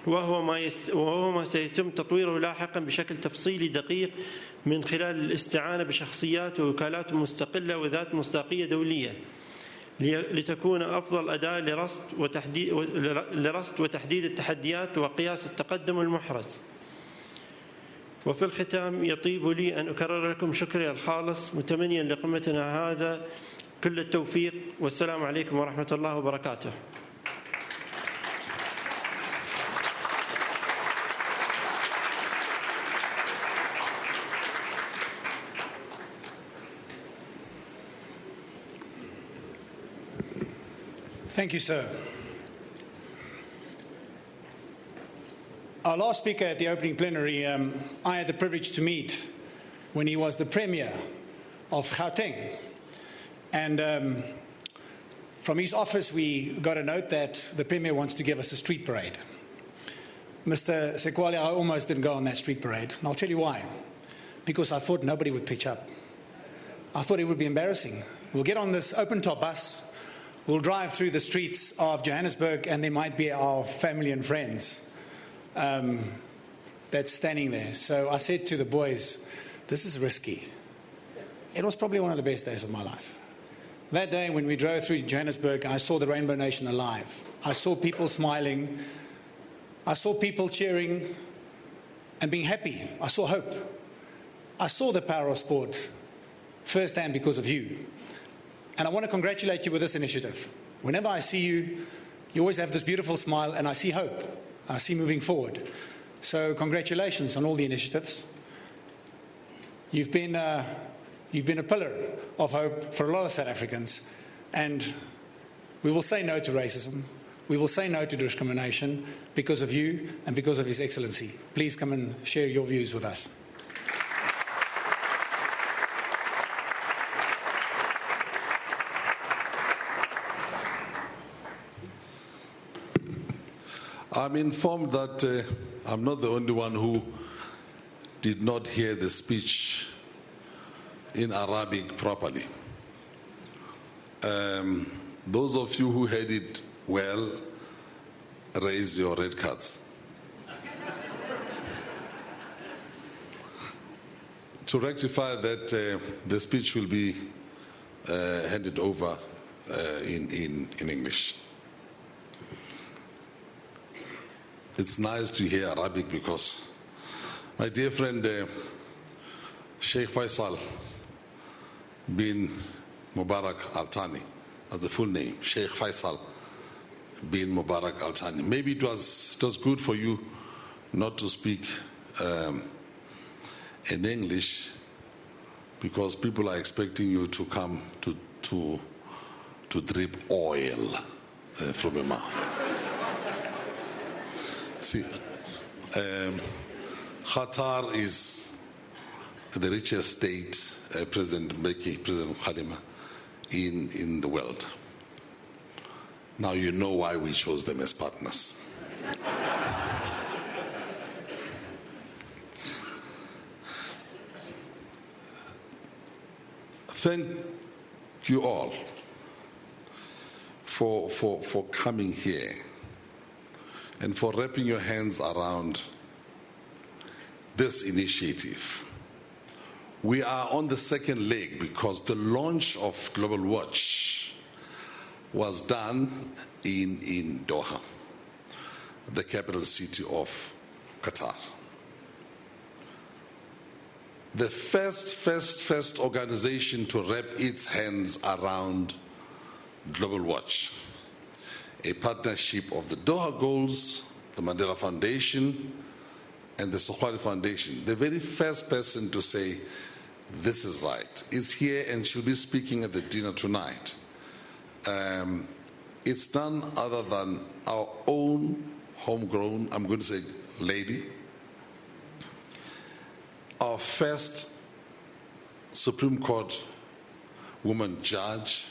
وهو ما سيتم تطويره لاحقا بشكل تفصيلي دقيق من خلال الاستعانة بشخصيات ووكالات مستقلة وذات مصداقية دولية لتكون أفضل أداة لرصد وتحديد التحديات وقياس التقدم المحرز. وفي الختام يطيب لي أن أكرر لكم شكري الخالص متمنيا لقمتنا هذا كل التوفيق، والسلام عليكم ورحمة الله وبركاته. Thank you, sir. Our last speaker at the opening plenary, I had the privilege to meet when he was the Premier of Gauteng. And from his office, we got a note that the Premier wants to give us a street parade. Mr. Sekwale, I almost didn't go on that street parade. And I'll tell you why. Because I thought nobody would pitch up. I thought it would be embarrassing. We'll get on this open-top bus. We'll drive through the streets of Johannesburg, and there might be our family and friends that's standing there. So I said to the boys, this is risky. It was probably one of the best days of my life. That day when we drove through Johannesburg, I saw the Rainbow Nation alive. I saw people smiling. I saw people cheering and being happy. I saw hope. I saw the power of sport firsthand because of you. And I want to congratulate you with this initiative. Whenever I see you, you always have this beautiful smile, and I see hope. I see moving forward. So congratulations on all the initiatives. You've been a pillar of hope for a lot of South Africans, and we will say no to racism. We will say no to discrimination because of you and because of His Excellency. Please come and share your views with us. I'm informed that I'm not the only one who did not hear the speech in Arabic properly. Those of you who heard it well, raise your red cards. To rectify that, the speech will be handed over in English. It's nice to hear Arabic because my dear friend Sheikh Faisal bin Mubarak Al-Thani, that's the full name, Sheikh Faisal bin Mubarak Al-Thani. Maybe it was good for you not to speak in English because people are expecting you to come to drip oil from your mouth. See, Qatar is the richest state, President Mbeki, President Khalima, in the world. Now you know why we chose them as partners. Thank you all for coming here and for wrapping your hands around this initiative. We are on the second leg because the launch of Global Watch was done in Doha, the capital city of Qatar. The first organization to wrap its hands around Global Watch, a partnership of the Doha Goals, the Mandela Foundation, and the Sokhari Foundation. The very first person to say, this is right, is here, and she'll be speaking at the dinner tonight. It's none other than our own homegrown, I'm going to say lady, our first Supreme Court woman judge.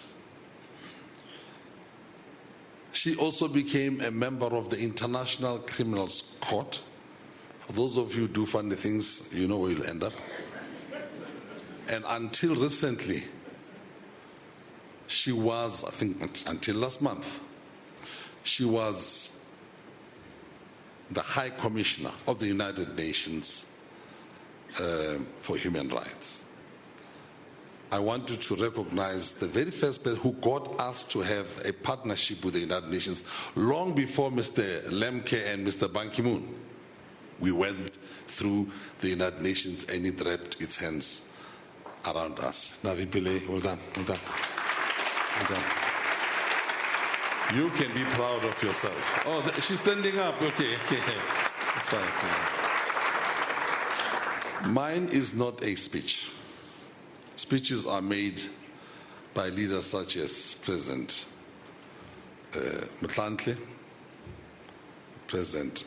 She also became a member of the International Criminal Court. For those of you who do funny things, you know where you'll end up. And until recently, she was, I think until last month, she was the High Commissioner of the United Nations for Human Rights. I wanted to recognize the very first person who got us to have a partnership with the United Nations long before Mr. Lemke and Mr. Ban Ki-moon. We went through the United Nations and it wrapped its hands around us. Navi Pillay, well done, well done, well done. You can be proud of yourself. Oh, she's standing up. Okay. That's right. Mine is not a speech. Speeches are made by leaders such as President Mtlantle, President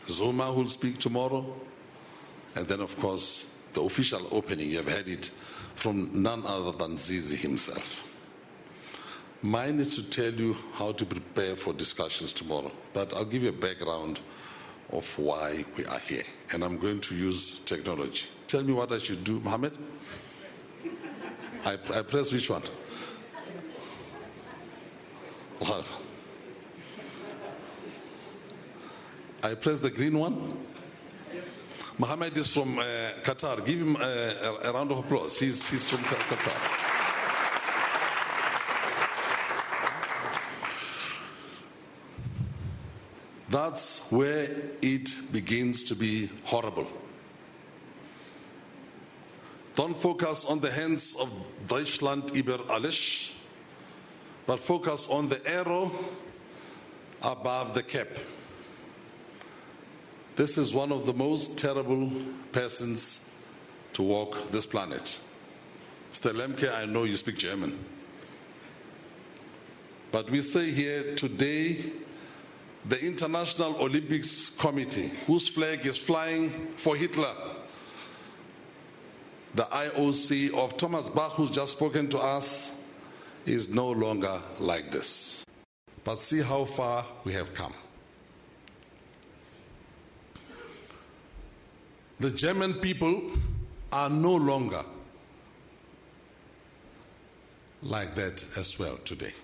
Zuma, who will speak tomorrow, and then, of course, the official opening. You have heard it from none other than Zizi himself. Mine is to tell you how to prepare for discussions tomorrow, but I'll give you a background of why we are here, and I'm going to use technology. Tell me what I should do, Mohammed. I press which one? I press the green one? Yes. Mohammed is from Qatar. Give him a round of applause. He's from Qatar. That's where it begins to be horrible. Don't focus on the hands of Deutschland über alles, but focus on the arrow above the cap. This is one of the most terrible persons to walk this planet. Mr. Lemke, I know you speak German. But we say here today, the International Olympics Committee, whose flag is flying for Hitler, the IOC of Thomas Bach, who's just spoken to us, is no longer like this. But see how far we have come. The German people are no longer like that as well today.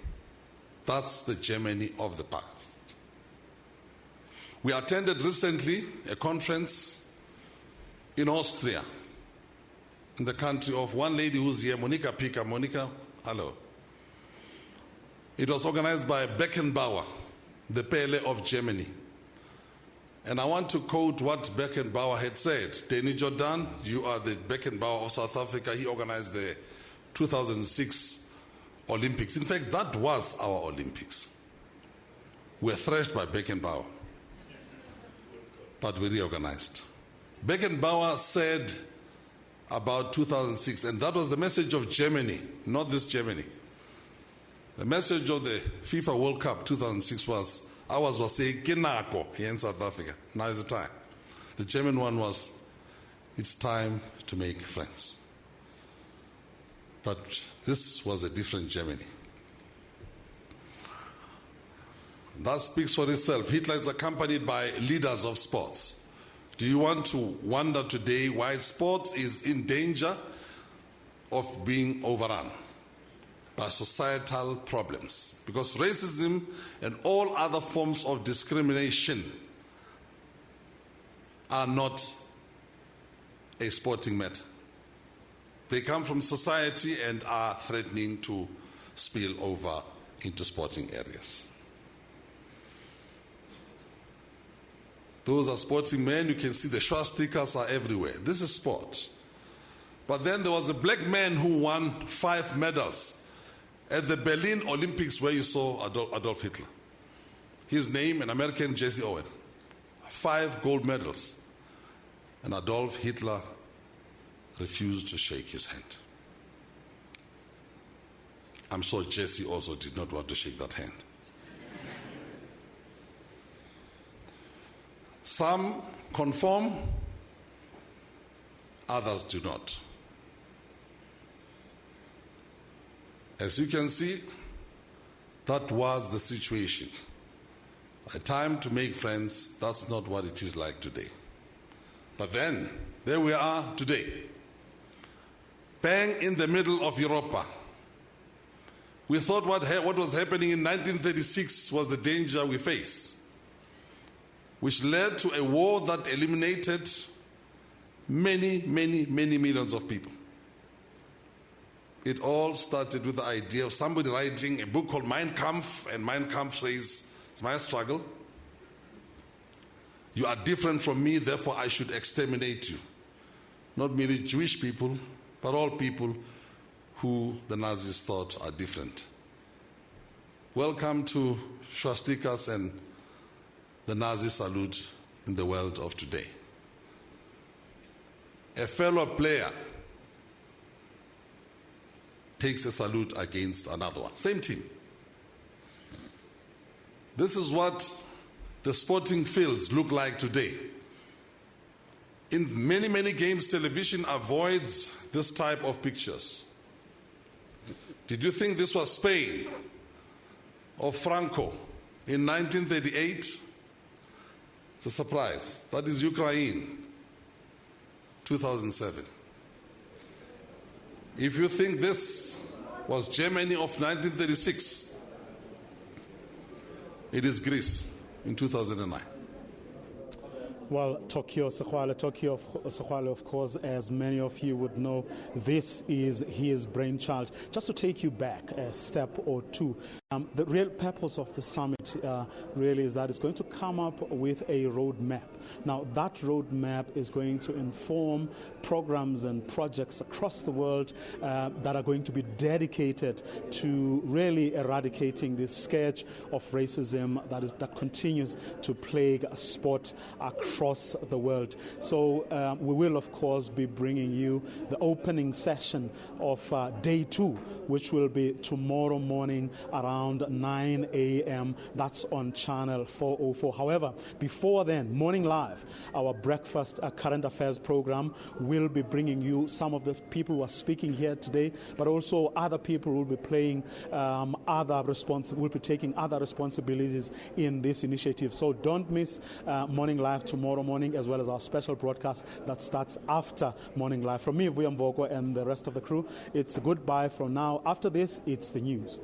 That's the Germany of the past. We attended recently a conference in Austria, in the country of one lady who's here, Monika Pika. Monika, hello. It was organized by Beckenbauer, the Pele of Germany. And I want to quote what Beckenbauer had said. Danny Jordan, you are the Beckenbauer of South Africa. He organized the 2006 Olympics. In fact, that was our Olympics. We were thrashed by Beckenbauer, but we reorganized. Beckenbauer said about 2006, and that was the message of Germany, not this Germany. The message of the FIFA World Cup 2006 was, ours was saying, Kinako here in South Africa. Now is the time. The German one was, it's time to make friends. But this was a different Germany. That speaks for itself. Hitler is accompanied by leaders of sports. Do you want to wonder today why sports is in danger of being overrun by societal problems? Because racism and all other forms of discrimination are not a sporting matter. They come from society and are threatening to spill over into sporting areas. Those are sporting men. You can see the swastikas are everywhere. This is sport. But then there was a black man who won 5 medals at the Berlin Olympics, where you saw Adolf Hitler. His name, an American, Jesse Owen. 5 gold medals. And Adolf Hitler refused to shake his hand. I'm sure Jesse also did not want to shake that hand. Some conform, others do not. As you can see, that was the situation. A time to make friends, that's not what it is like today. But then, there we are today. Bang in the middle of Europa. We thought what was happening in 1936 was the danger we face, which led to a war that eliminated many, many, many millions of people. It all started with the idea of somebody writing a book called Mein Kampf, and Mein Kampf says, it's my struggle. You are different from me, therefore I should exterminate you. Not merely Jewish people, but all people who the Nazis thought are different. Welcome to swastikas and the Nazi salute in the world of today. A fellow player takes a salute against another one. Same team. This is what the sporting fields look like today. In many, many games, television avoids this type of pictures. Did you think this was Spain or Franco in 1938? It's a surprise. That is Ukraine, 2007. If you think this was Germany of 1936, it is Greece in 2009. Well, Tokyo Sekwale, of course, as many of you would know, this is his brainchild. Just to take you back a step or two, the real purpose of the summit really is that it's going to come up with a roadmap. Now, that roadmap is going to inform programs and projects across the world that are going to be dedicated to really eradicating this scourge of racism that continues to plague sport across the world. So we will, of course, be bringing you the opening session of day 2, which will be tomorrow morning around 9 a.m. That's on channel 404. However, before then, Morning Live, our breakfast current affairs program, will be bringing you some of the people who are speaking here today, but also other people will be playing will be taking other responsibilities in this initiative. So don't miss Morning Live tomorrow tomorrow morning, as well as our special broadcast that starts after Morning Live. From me, Vuya Mboko, and the rest of the crew, it's goodbye for now. After this, it's the news.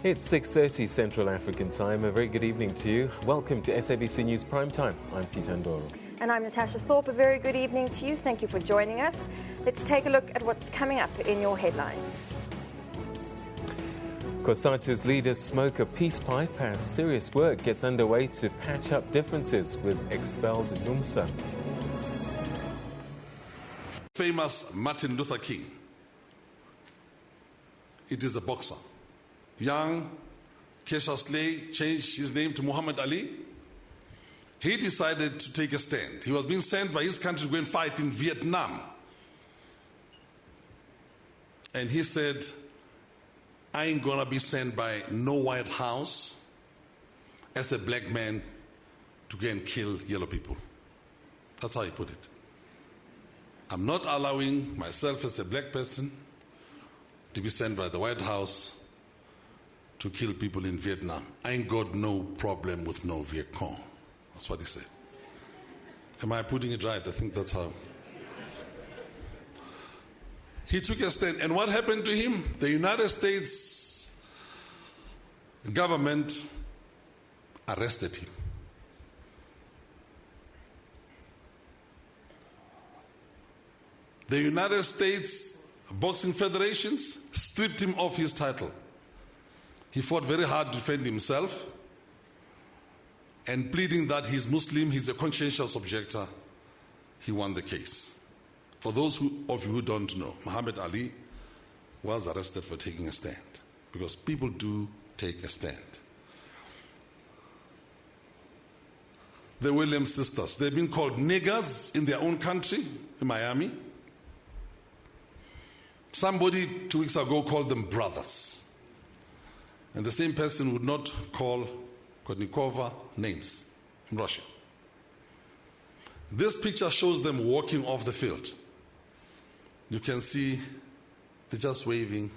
It's 6:30 Central African Time. A very good evening to you. Welcome to SABC News Primetime. I'm Peter Ndoro. And I'm Natasha Thorpe. A very good evening to you. Thank you for joining us. Let's take a look at what's coming up in your headlines. COSATU's leaders smoke a peace pipe as serious work gets underway to patch up differences with expelled NUMSA. Famous Martin Luther King. It is a boxer. Young Cassius Clay changed his name to Muhammad Ali. He decided to take a stand. He was being sent by his country to go and fight in Vietnam. And he said, I ain't gonna be sent by no White House as a black man to go and kill yellow people. That's how he put it. I'm not allowing myself as a black person to be sent by the White House to kill people in Vietnam. I ain't got no problem with no Viet Cong. That's what he said. Am I putting it right? I think that's how. He took a stand. And what happened to him? The United States government arrested him. The United States Boxing Federations stripped him of his title. He fought very hard to defend himself, and pleading that he's Muslim, he's a conscientious objector, he won the case. For those of you who don't know, Muhammad Ali was arrested for taking a stand, because people do take a stand. The Williams sisters, they've been called niggers in their own country, in Miami. Somebody 2 weeks ago called them brothers. And the same person would not call Kodnikova names in Russia. This picture shows them walking off the field. You can see they're just waving.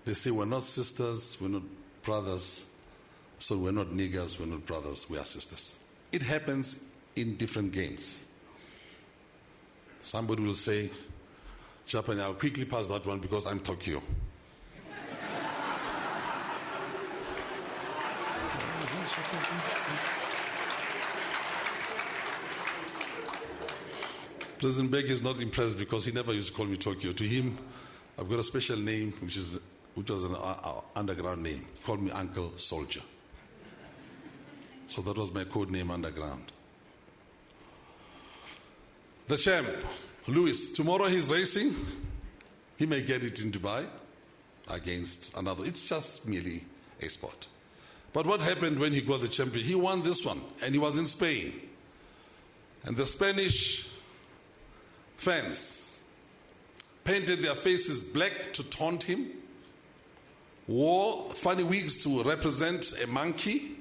They say, we're not sisters, we're not brothers, so we're not niggers, we're not brothers, we are sisters. It happens in different games. Somebody will say, Japan, I'll quickly pass that one because I'm Tokyo. President Beg is not impressed because he never used to call me Tokyo. To him, I've got a special name, which was an underground name. He called me Uncle Soldier. So that was my code name underground. The champ, Lewis, tomorrow he's racing. He may get it in Dubai against another. It's just merely a sport. But what happened when he got the champion? He won this one, and he was in Spain. And the Spanish fans painted their faces black to taunt him, wore funny wigs to represent a monkey,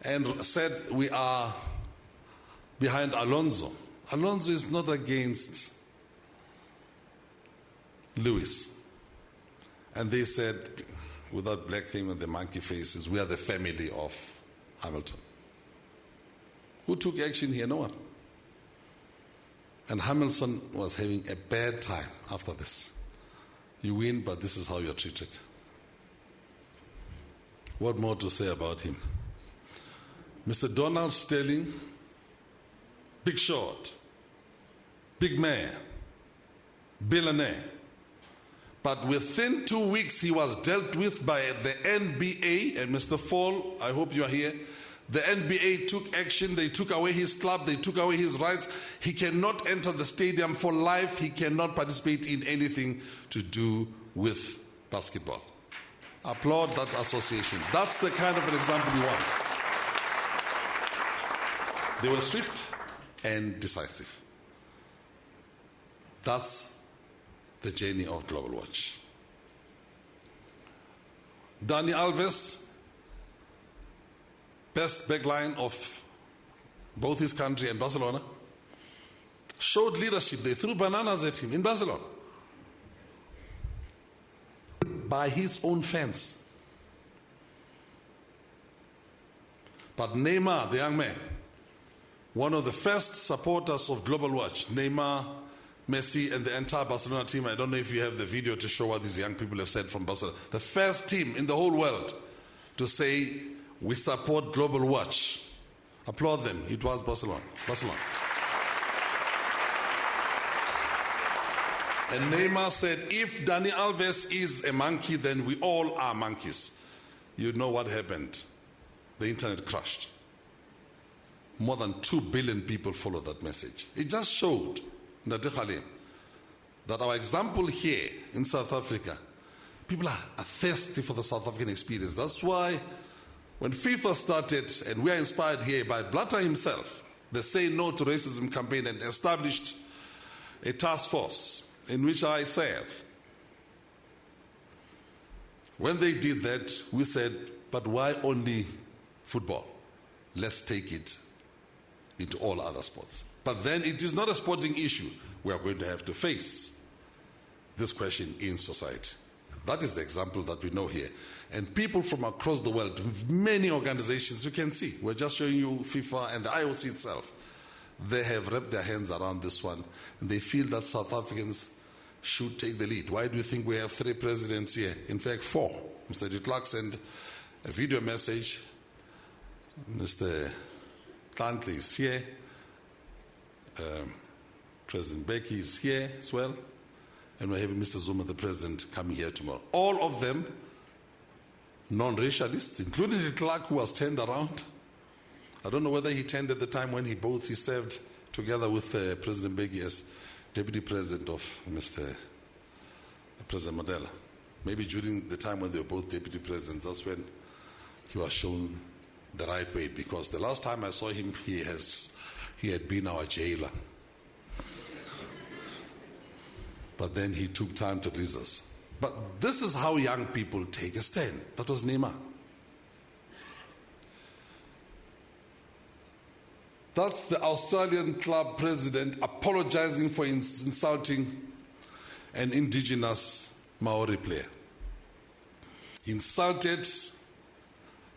and said, we are behind Alonso. Alonso is not against Lewis. And they said, with that black thing and the monkey faces, we are the family of Hamilton. Who took action here? No one. And Hamilton was having a bad time after this. You win, but this is how you're treated. What more to say about him? Mr. Donald Sterling, big shot, big man, billionaire. But within 2 weeks, he was dealt with by the NBA. And Mr. Fall, I hope you are here. The NBA took action. They took away his club. They took away his rights. He cannot enter the stadium for life. He cannot participate in anything to do with basketball. Applaud that association. That's the kind of an example you want. They were swift and decisive. That's the journey of Global Watch. Dani Alves, best backline of both his country and Barcelona, showed leadership. They threw bananas at him in Barcelona by his own fans. But Neymar, the young man, one of the first supporters of Global Watch, Neymar, Messi, and the entire Barcelona team. I don't know if you have the video to show what these young people have said from Barcelona. The first team in the whole world to say, we support Global Watch. Applaud them. It was Barcelona. And Neymar said, if Dani Alves is a monkey, then we all are monkeys. You know what happened. The internet crashed. More than 2 billion people followed that message. It just showed that our example here in South Africa, people are thirsty for the South African experience. That's why when FIFA started, and we are inspired here by Blatter himself, the Say No to Racism campaign, and established a task force in which I serve. When they did that, we said, but why only football? Let's take it into all other sports. But then it is not a sporting issue. We are going to have to face this question in society. That is the example that we know here. And people from across the world, many organizations, you can see, we're just showing you FIFA and the IOC itself. They have wrapped their hands around this one, and they feel that South Africans should take the lead. Why do you think we have 3 presidents here? In fact, 4. Mr. de Klerk sent a video message. Mr. Tlantley is here. President Mbeki is here as well. And we're having Mr. Zuma, the president, coming here tomorrow. All of them non-racialists, including de Klerk, who was turned around. I don't know whether he turned at the time when he served together with President Mbeki as deputy president of Mr. President Mandela. Maybe during the time when they were both deputy presidents, that's when he was shown the right way, because the last time I saw him, he had been our jailer. But then he took time to release us. But this is how young people take a stand. That was Neymar. That's the Australian club president apologizing for insulting an indigenous Maori player. He insulted,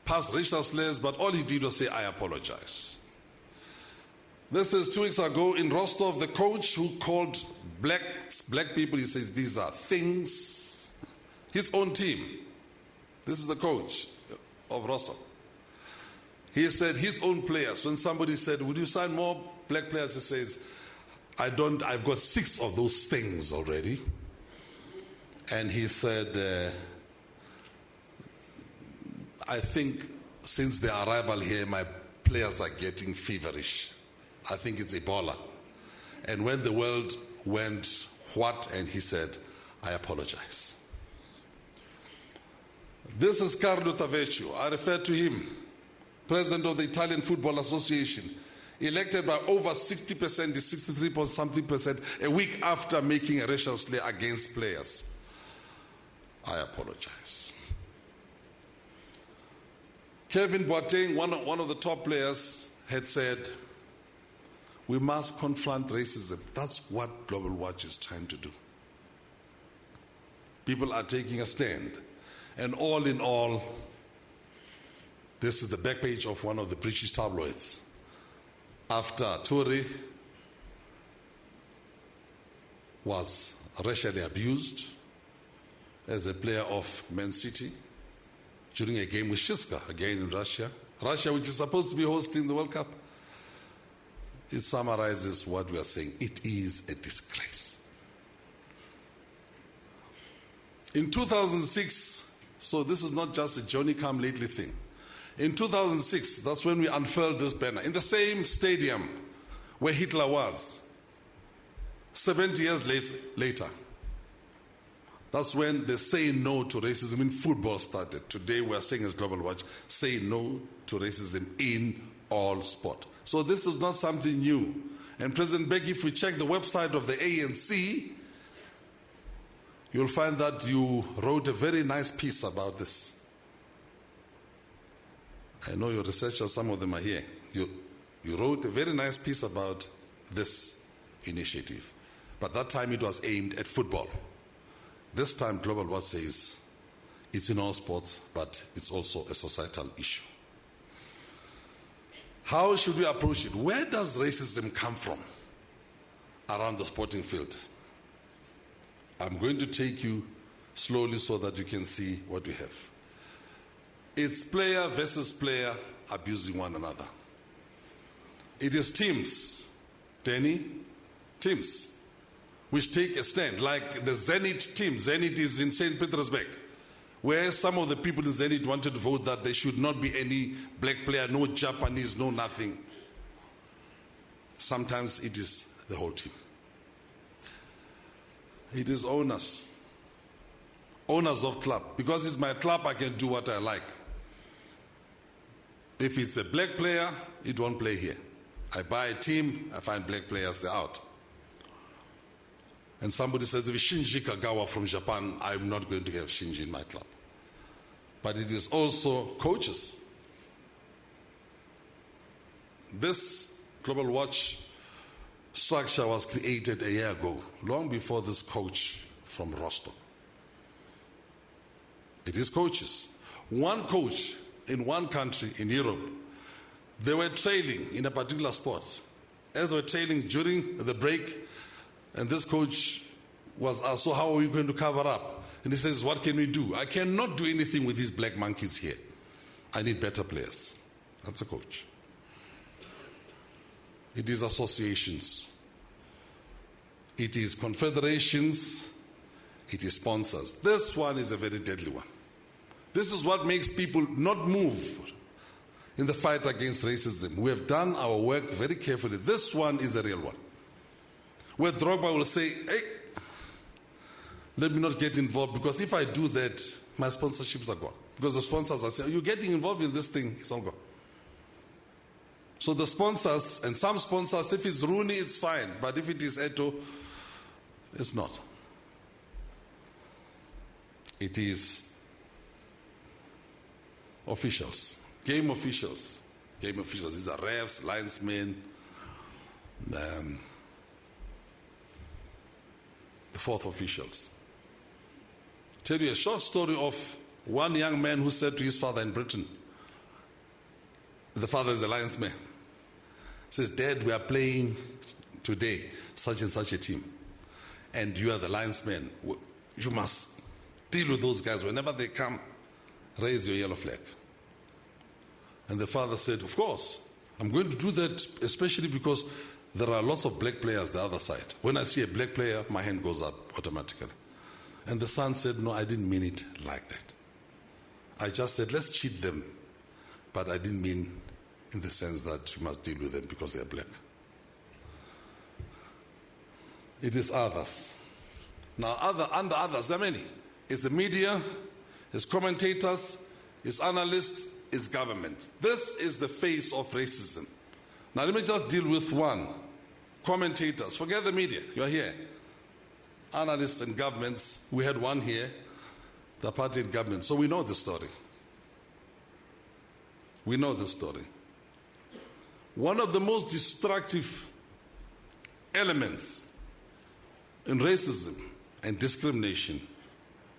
passed racial slurs, but all he did was say, I apologize. This is 2 weeks ago in Rostov, the coach who called black people, he says, these are things. His own team. This is the coach of Rostov. He said his own players, when somebody said, would you sign more black players? He says, I've got 6 of those things already. And he said, I think since the arrival here, my players are getting feverish. I think it's Ebola. And when the world went, what? And he said, I apologize. This is Carlo Tavecchio. I refer to him, president of the Italian Football Association, elected by over 60%, 63-something%, a week after making a racial slur against players. I apologize. Kevin Boateng, one of the top players, had said, we must confront racism. That's what Global Watch is trying to do. People are taking a stand. And all in all, this is the back page of one of the British tabloids. After Toure was racially abused as a player of Man City during a game with Shiska, again in Russia, which is supposed to be hosting the World Cup. It summarizes what we are saying. It is a disgrace. In 2006, so this is not just a Johnny-come-lately thing. In 2006, that's when we unfurled this banner. In the same stadium where Hitler was, 70 years later. That's when the Say No to Racism in football started. Today we are saying as Global Watch, say no to racism in all sport. So this is not something new. And President Mbeki, if we check the website of the ANC, you'll find that you wrote a very nice piece about this. I know your researchers, some of them are here. You wrote a very nice piece about this initiative. But that time it was aimed at football. This time Global Watch says it's in all sports, but it's also a societal issue. How should we approach it? Where does racism come from around the sporting field? I'm going to take you slowly so that you can see what we have. It's player versus player abusing one another. It is teams, Danny, teams, which take a stand, like the Zenit team. Zenit is in St. Petersburg, where some of the people in Zenit wanted to vote that there should not be any black player, no Japanese, no nothing. Sometimes it is the whole team. It is owners of club. Because it's my club, I can do what I like. If it's a black player, it won't play here. I buy a team, I find black players, they're out. And somebody says, if Shinji Kagawa from Japan, I'm not going to have Shinji in my club. But it is also coaches. This Global Watch structure was created a year ago, long before this coach from Rostock. It is coaches. One coach in one country in Europe, they were trailing in a particular sport. As they were trailing during the break, and this coach was asked, so how are we going to cover up? And he says, what can we do? I cannot do anything with these black monkeys here. I need better players. That's a coach. It is associations. It is confederations. It is sponsors. This one is a very deadly one. This is what makes people not move in the fight against racism. We have done our work very carefully. This one is a real one. Where Drogba will say, hey, let me not get involved, because if I do that, my sponsorships are gone. Because the sponsors are saying, you're getting involved in this thing, it's all gone. So the sponsors, and some sponsors, if it's Rooney, it's fine. But if it is Eto'o, it's not. It is officials, game officials. Game officials, these are refs, linesmen, the fourth officials. Tell you a short story of one young man who said to his father in Britain, the father is a linesman, says, Dad, we are playing today such and such a team, and you are the linesman. You must deal with those guys. Whenever they come, raise your yellow flag. And the father said, of course, I'm going to do that, especially because there are lots of black players the other side. When I see a black player, my hand goes up automatically. And the son said, no, I didn't mean it like that. I just said, let's cheat them. But I didn't mean in the sense that you must deal with them because they're black. It is others. Now, under others, there are many. It's the media, it's commentators, it's analysts, it's government. This is the face of racism. Now, let me just deal with one. Commentators, forget the media, you're here. Analysts and governments, we had one here, the apartheid government. So we know the story. We know the story. One of the most destructive elements in racism and discrimination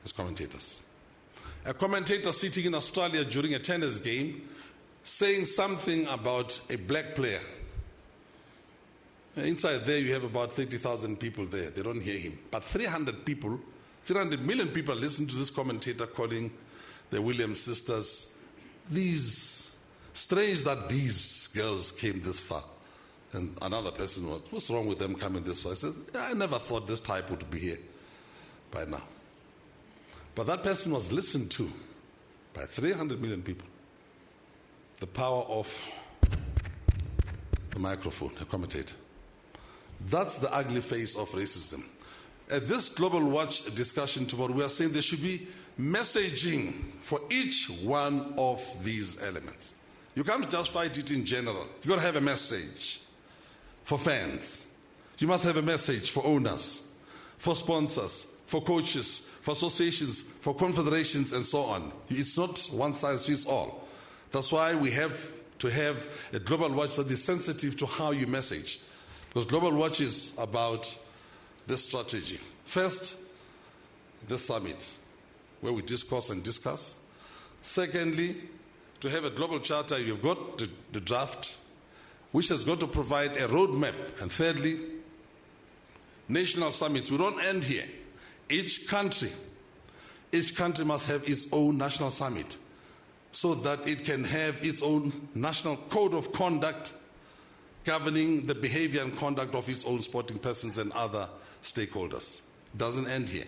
is commentators. A commentator sitting in Australia during a tennis game saying something about a black player. Inside there you have about 30,000 people there. They don't hear him. But 300 million people listen to this commentator calling the Williams sisters. Strange that these girls came this far. And another person was, what's wrong with them coming this far? I said, I never thought this type would be here by now. But that person was listened to by 300 million people. The power of the microphone, a commentator. That's the ugly face of racism. At this Global Watch discussion tomorrow, we are saying there should be messaging for each one of these elements. You can't just fight it in general. You've got to have a message for fans. You must have a message for owners, for sponsors, for coaches, for associations, for confederations, and so on. It's not one size fits all. That's why we have to have a global watch that is sensitive to how you message. Because global watch is about this strategy. First, the summit, where we discuss and discuss. Secondly, to have a global charter, you've got the draft, which has got to provide a roadmap. And thirdly, national summits. We don't end here. Each country must have its own national summit so that it can have its own national code of conduct governing the behavior and conduct of its own sporting persons and other stakeholders. It doesn't end here.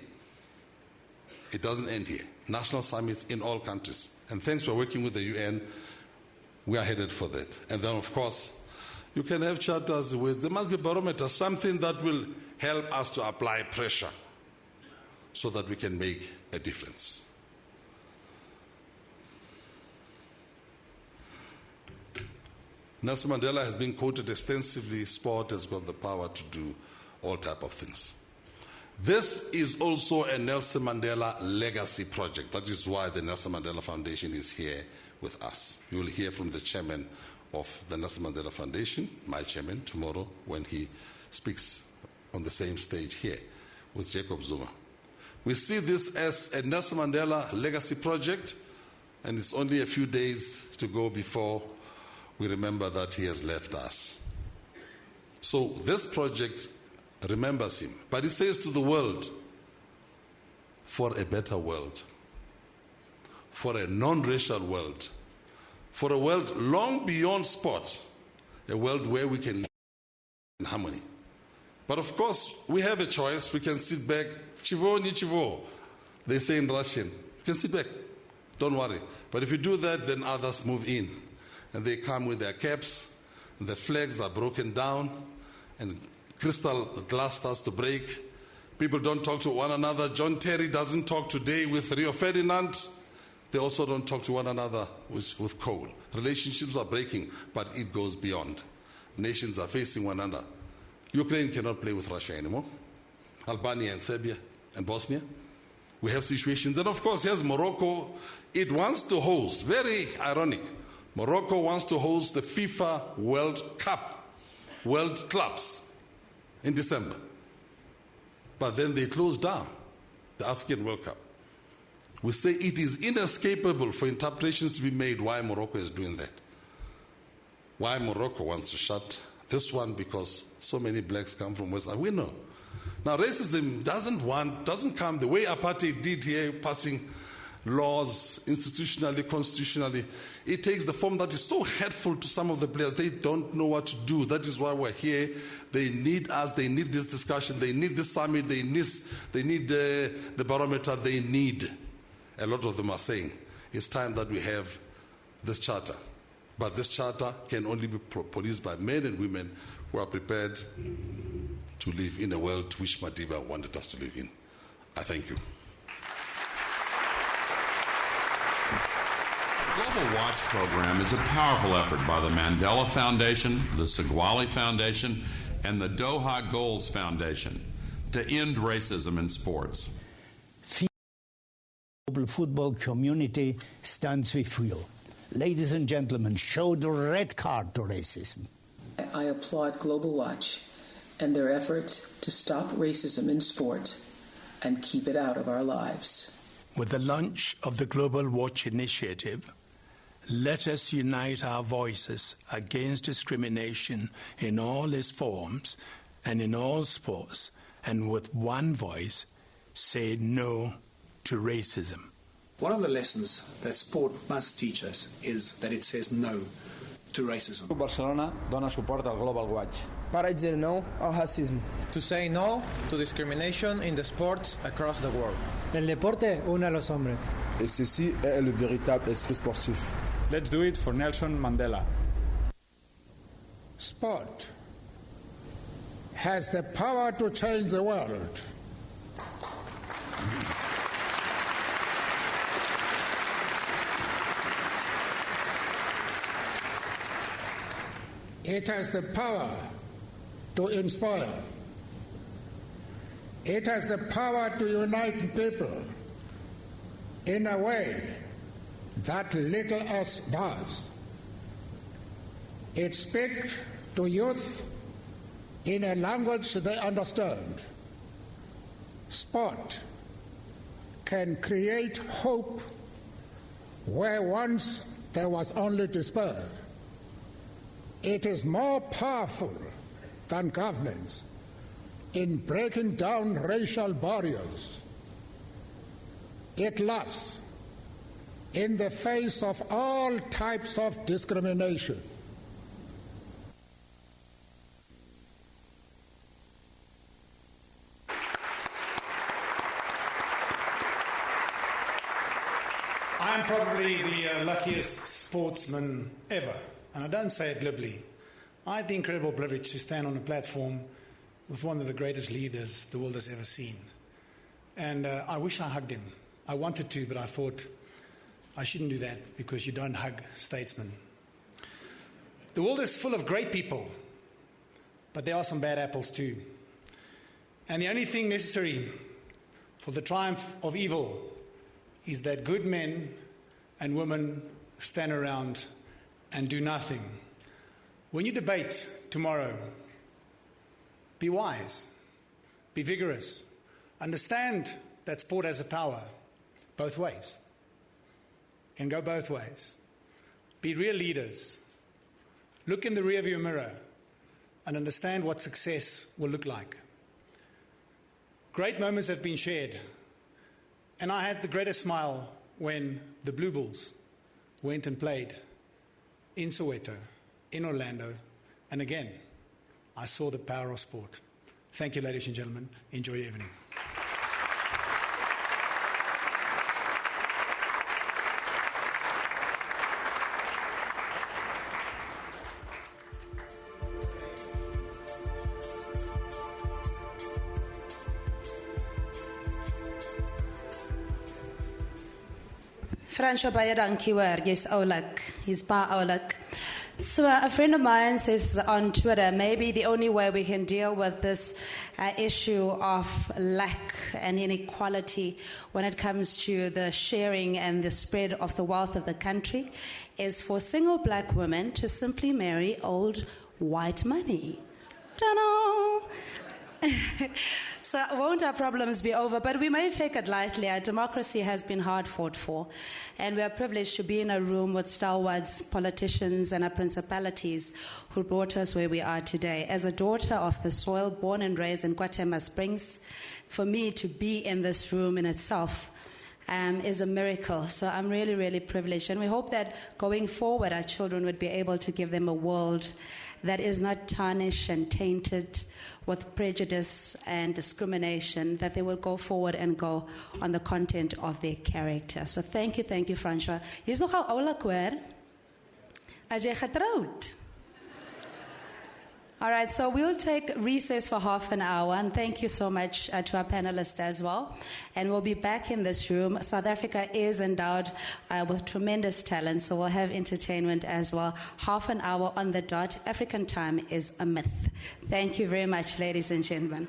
It doesn't end here. National summits in all countries. And thanks for working with the UN, we are headed for that. And then, of course, you can have charters with, there must be barometers, something that will help us to apply pressure so that we can make a difference. Nelson Mandela has been quoted extensively. Sport has got the power to do all type of things. This is also a Nelson Mandela legacy project. That is why the Nelson Mandela Foundation is here with us. You will hear from the chairman of the Nelson Mandela Foundation, my chairman, tomorrow when he speaks on the same stage here with Jacob Zuma. We see this as a Nelson Mandela legacy project, and it's only a few days to go before we remember that he has left us. So this project remembers him, but it says to the world, for a better world, for a non-racial world, for a world long beyond sport, a world where we can live in harmony. But of course, we have a choice. We can sit back, chivo ni chivo, they say in Russian. You can sit back, don't worry. But if you do that, then others move in. And they come with their caps, and the flags are broken down, and crystal glass starts to break. People don't talk to one another. John Terry doesn't talk today with Rio Ferdinand. They also don't talk to one another with Cole. Relationships are breaking, but it goes beyond. Nations are facing one another. Ukraine cannot play with Russia anymore. Albania and Serbia and Bosnia. We have situations. And of course, here's Morocco. It wants to host, very ironic, Morocco wants to host the FIFA World Cup, World Clubs, in December. But then they closed down the African World Cup. We say it is inescapable for interpretations to be made why Morocco is doing that. Why Morocco wants to shut this one, because so many blacks come from West Africa. We know. Now, racism doesn't come the way apartheid did here, passing laws institutionally, constitutionally. It takes the form that is so hurtful to some of the players. They don't know what to do. That is why we're here. They need us. They need this discussion. They need this summit. They need the barometer. They need. A lot of them are saying it's time that we have this charter. But this charter can only be policed by men and women who are prepared to live in a world which Madiba wanted us to live in. I thank you. The Global Watch program is a powerful effort by the Mandela Foundation, the Segwali Foundation, and the Doha Goals Foundation to end racism in sports. The global football community stands with you. Ladies and gentlemen, show the red card to racism. I applaud Global Watch and their efforts to stop racism in sport and keep it out of our lives. With the launch of the Global Watch Initiative, let us unite our voices against discrimination in all its forms and in all sports, and with one voice say no to racism. One of the lessons that sport must teach us is that it says no to racism. Barcelona dona suport al Global Watch. Para dizer não ao racismo. To say no to discrimination in the sports across the world. El deporte une a los hombres. Et ceci est le véritable esprit sportif. Let's do it for Nelson Mandela. Sport has the power to change the world. It has the power to inspire. It has the power to unite people in a way that little else does. It speaks to youth in a language they understand. Sport can create hope where once there was only despair. It is more powerful than governments in breaking down racial barriers. It laughs in the face of all types of discrimination. I'm probably the luckiest sportsman ever, and I don't say it glibly. I had the incredible privilege to stand on a platform with one of the greatest leaders the world has ever seen. And I wish I hugged him. I wanted to, but I thought I shouldn't do that because you don't hug statesmen. The world is full of great people, but there are some bad apples too. And the only thing necessary for the triumph of evil is that good men and women stand around and do nothing. When you debate tomorrow, be wise, be vigorous, understand that sport has a power both ways, can go both ways. Be real leaders. Look in the rearview mirror and understand what success will look like. Great moments have been shared, and I had the greatest smile when the Blue Bulls went and played in Soweto, in Orlando, and again, I saw the power of sport. Thank you, ladies and gentlemen. Enjoy your evening. Fransjo baie dankie hoor, jy's oulik. He's baie oulik. So a friend of mine says on Twitter, maybe the only way we can deal with this issue of lack and inequality when it comes to the sharing and the spread of the wealth of the country is for single black women to simply marry old white money. Ta-da! So won't our problems be over? But we may take it lightly. Our democracy has been hard fought for, and we are privileged to be in a room with stalwarts, politicians, and our principalities who brought us where we are today. As a daughter of the soil, born and raised in Guatemala Springs, for me to be in this room in itself is a miracle. So I'm really, really privileged. And we hope that going forward, our children would be able to give them a world that is not tarnished and tainted with prejudice and discrimination, that they will go forward and go on the content of their character. So thank you, Fransjo. Jy is nogal oulik hoor. As jy getroud. All right, so we'll take recess for half an hour, and thank you so much to our panelists as well. And we'll be back in this room. South Africa is endowed with tremendous talent, so we'll have entertainment as well. Half an hour on the dot. African time is a myth. Thank you very much, ladies and gentlemen.